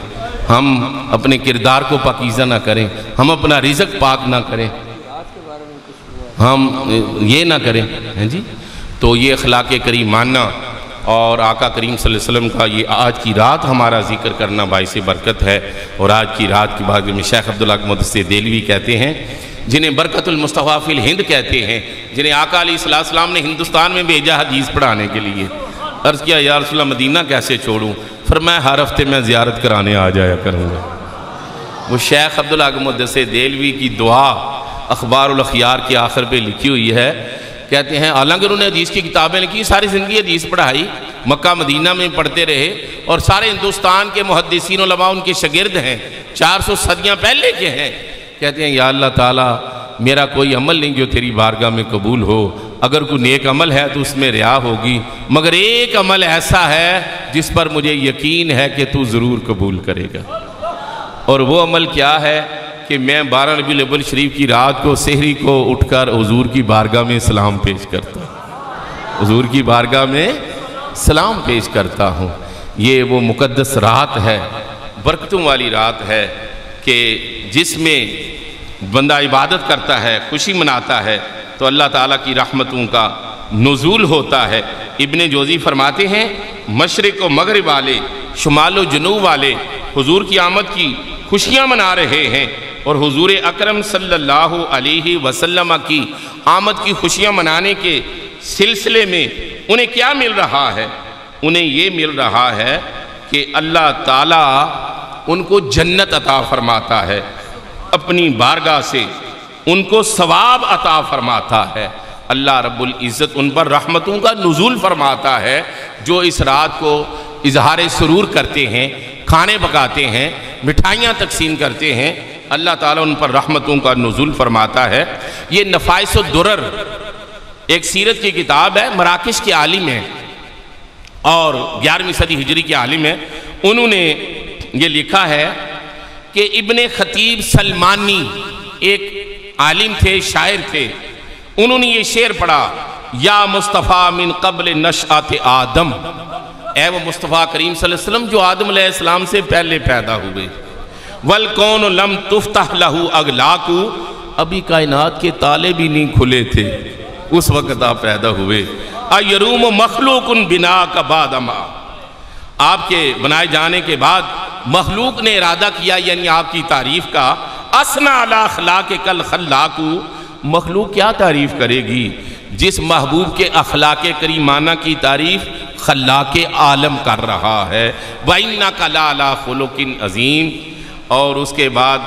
ہم اپنے کردار کو پاکیزہ نہ کریں، ہم اپنا رزق پاک نہ کریں، ہم یہ نہ کریں جی. تو یہ اخلاق کریمانہ اور آقا کریم صلی اللہ علیہ وسلم کا یہ آج کی رات ہمارا ذکر کرنا باعث برکت ہے. اور آج کی رات کے بعد میں شیخ عبدالحق محدث دہلوی کہتے ہیں، جنہیں برکت المصطفیٰ فی الہند کہتے ہیں، جنہیں آقا علیہ السلام نے ہندوستان میں بھیجا حدیث پڑھانے کے لیے. عرض کیا یا رسول اللہ مدینہ کیسے چھوڑوں؟ فرمایا ہر ہفتے میں زیارت کرانے آ جایا کروں گا. وہ شیخ عبدالحق محدث دہلوی کی دعا اخبار الاخیار کے آخر پہ لکھی ہوئی ہے. کہتے ہیں حالانکہ انہوں نے حدیث کی کتابیں لکھی، ساری زندگی حدیث پڑھائی، مکہ مدینہ میں پڑھتے رہے، اور سارے ہندوستان کے محدثین علماء ان کے شاگرد ہیں، 400 صدیاں پہلے کے ہیں. کہتے ہیں یا اللہ تعالیٰ میرا کوئی عمل نہیں جو تیری بارگاہ میں قبول ہو، اگر کوئی نیک عمل ہے تو اس میں ریا ہوگی، مگر ایک عمل ایسا ہے جس پر مجھے یقین ہے کہ تو ضرور قبول کرے گا. اور وہ عمل کیا ہے کہ میں 12 ربیع الاول شریف کی رات کو سحری کو اٹھ کر حضور کی بارگاہ میں سلام پیش کرتا ہوں، حضور کی بارگاہ میں سلام پیش کرتا ہوں. یہ وہ مقدس رات ہے، برکتوں والی رات ہے کہ جس میں بندہ عبادت کرتا ہے، خوشی مناتا ہے تو اللہ تعالیٰ کی رحمتوں کا نزول ہوتا ہے. ابن جوزی فرماتے ہیں مشرق و مغرب والے، شمال و جنوب والے حضور کی آمد کی خوشیاں منا رہے ہیں، اور حضور اکرم صلی اللہ علیہ وسلم کی آمد کی خوشیاں منانے کے سلسلے میں انہیں کیا مل رہا ہے؟ انہیں یہ مل رہا ہے کہ اللہ تعالیٰ ان کو جنت عطا فرماتا ہے، اپنی بارگاہ سے ان کو ثواب عطا فرماتا ہے. اللہ رب العزت ان پر رحمتوں کا نزول فرماتا ہے۔ جو اس رات کو اظہار سرور کرتے ہیں، کھانے پکاتے ہیں، مٹھائیاں تقسیم کرتے ہیں، اللہ تعالیٰ ان پر رحمتوں کا نزول فرماتا ہے۔ یہ نفائس الدرر ایک سیرت کی کتاب ہے، مراکش کے عالم ہیں اور 11ویں صدی ہجری کے عالم ہیں۔ انہوں نے یہ لکھا ہے کہ ابن خطیب سلمانی ایک عالم تھے، شاعر تھے۔ انہوں نے یہ شعر پڑھا، یا مصطفیٰ من قبل نشأت آدم، اے وہ مصطفیٰ کریم صلی اللہ علیہ وسلم جو آدم علیہ السلام سے پہلے پیدا ہوئے، والکون لم تفتح لہو اغلاقو، ابھی کائنات کے تالے بھی نہیں کھلے تھے اس وقت آپ پیدا ہوئے، ایروم مخلوق بنا کا بعدما، آپ کے بنائے جانے کے بعد مخلوق نے ارادہ کیا یعنی آپ کی تعریف کا، اسنا علی اخلاق کل خلاقو، مخلوق کیا تعریف کرے گی جس محبوب کے اخلاق کریمانہ کی تعریف خلاق عالم کر رہا ہے، وَإِنَّكَ لَعَلَىٰ خُلُقٍ عَظِيمٍ۔ اور اس کے بعد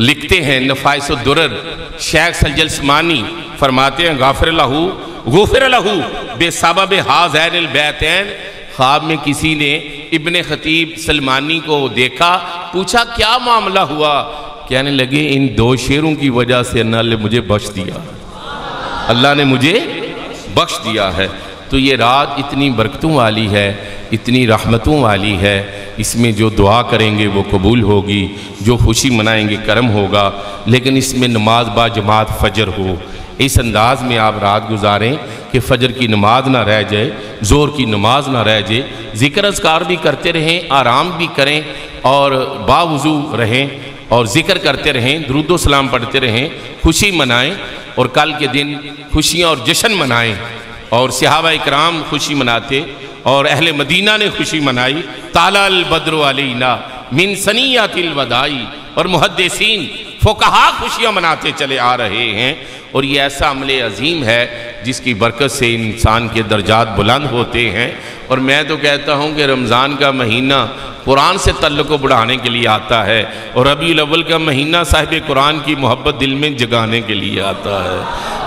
لکھتے ہیں نفائس الدرر، شیخ سجل سمانی فرماتے ہیں غافر لہو بے سبب ہذین البیتین، خواب میں کسی نے ابن خطیب سلمانی کو دیکھا، پوچھا کیا معاملہ ہوا، کہنے لگے ان دو شعروں کی وجہ سے اللہ نے مجھے بخش دیا، اللہ نے مجھے بخش دیا ہے۔ تو یہ رات اتنی برکتوں والی ہے، اتنی رحمتوں والی ہے، اس میں جو دعا کریں گے وہ قبول ہوگی، جو خوشی منائیں گے کرم ہوگا، لیکن اس میں نماز با جماعت فجر ہو، اس انداز میں آپ رات گزاریں کہ فجر کی نماز نہ رہ جائے، زور کی نماز نہ رہ جائے، ذکر اذکار بھی کرتے رہیں، آرام بھی کریں اور باوضو رہیں اور ذکر کرتے رہیں، درود و سلام پڑھتے رہیں، خوشی منائیں اور کل کے دن خوشیاں اور جشن منائیں۔ اور صحابہ اکرام خوشی مناتے اور اہل مدینہ نے خوشی منائی، طلع البدر علینا من ثنیۃ الوداع، اور محدثین فقہا خوشیاں مناتے چلے آ رہے ہیں۔ اور یہ ایسا عمل عظیم ہے جس کی برکت سے انسان کے درجات بلند ہوتے ہیں۔ اور میں تو کہتا ہوں کہ رمضان کا مہینہ قرآن سے تعلق کو بڑھانے کے لیے آتا ہے، اور ربیع الاول کا مہینہ صاحب قرآن کی محبت دل میں جگانے کے لیے آتا ہے،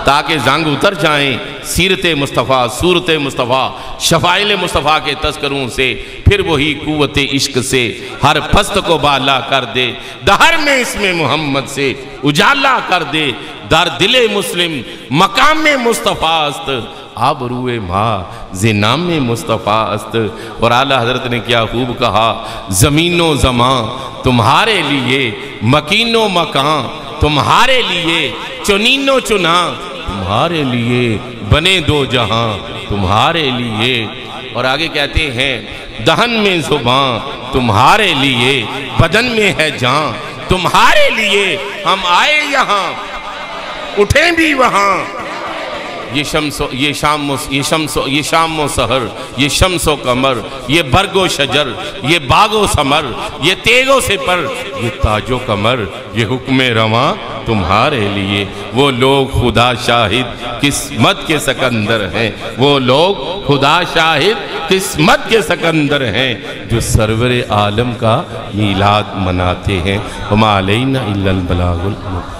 تاکہ زنگ اتر جائیں سیرت مصطفیٰ، صورت مصطفیٰ، شفائل مصطفیٰ کے تذکروں سے، پھر وہی قوت عشق سے ہر پست کو بالا کر دے، دہر میں اسم محمد سے اجالا کر دے، در دل مسلم مقام مصطفیٰ است، آبروئے ماں زنام مصطفیٰ است۔ اور اعلیٰ حضرت نے کیا خوب کہا، زمین و زمان تمہارے لیے، مکین و مکان تمہارے لیے، چنین و چناں تمہارے لیے، بنے دو جہاں تمہارے لیے۔ اور آگے کہتے ہیں دہن میں زبان تمہارے لیے، بدن میں ہے جان تمہارے لیے، ہم آئے یہاں اٹھیں بھی وہاں، یہ شام و سحر، یہ شمس و قمر، یہ برگ و شجر، یہ باغ و ثمر، یہ تیغ و سپر، یہ تاج و کمر، یہ حکم رواں تمہارے لیے۔ وہ لوگ خدا شاہد قسمت کے سکندر ہیں، وہ لوگ خدا شاہد قسمت کے سکندر ہیں، جو سرور عالم کا میلاد مناتے ہیں۔ وما علینا الا البلاغ المبین۔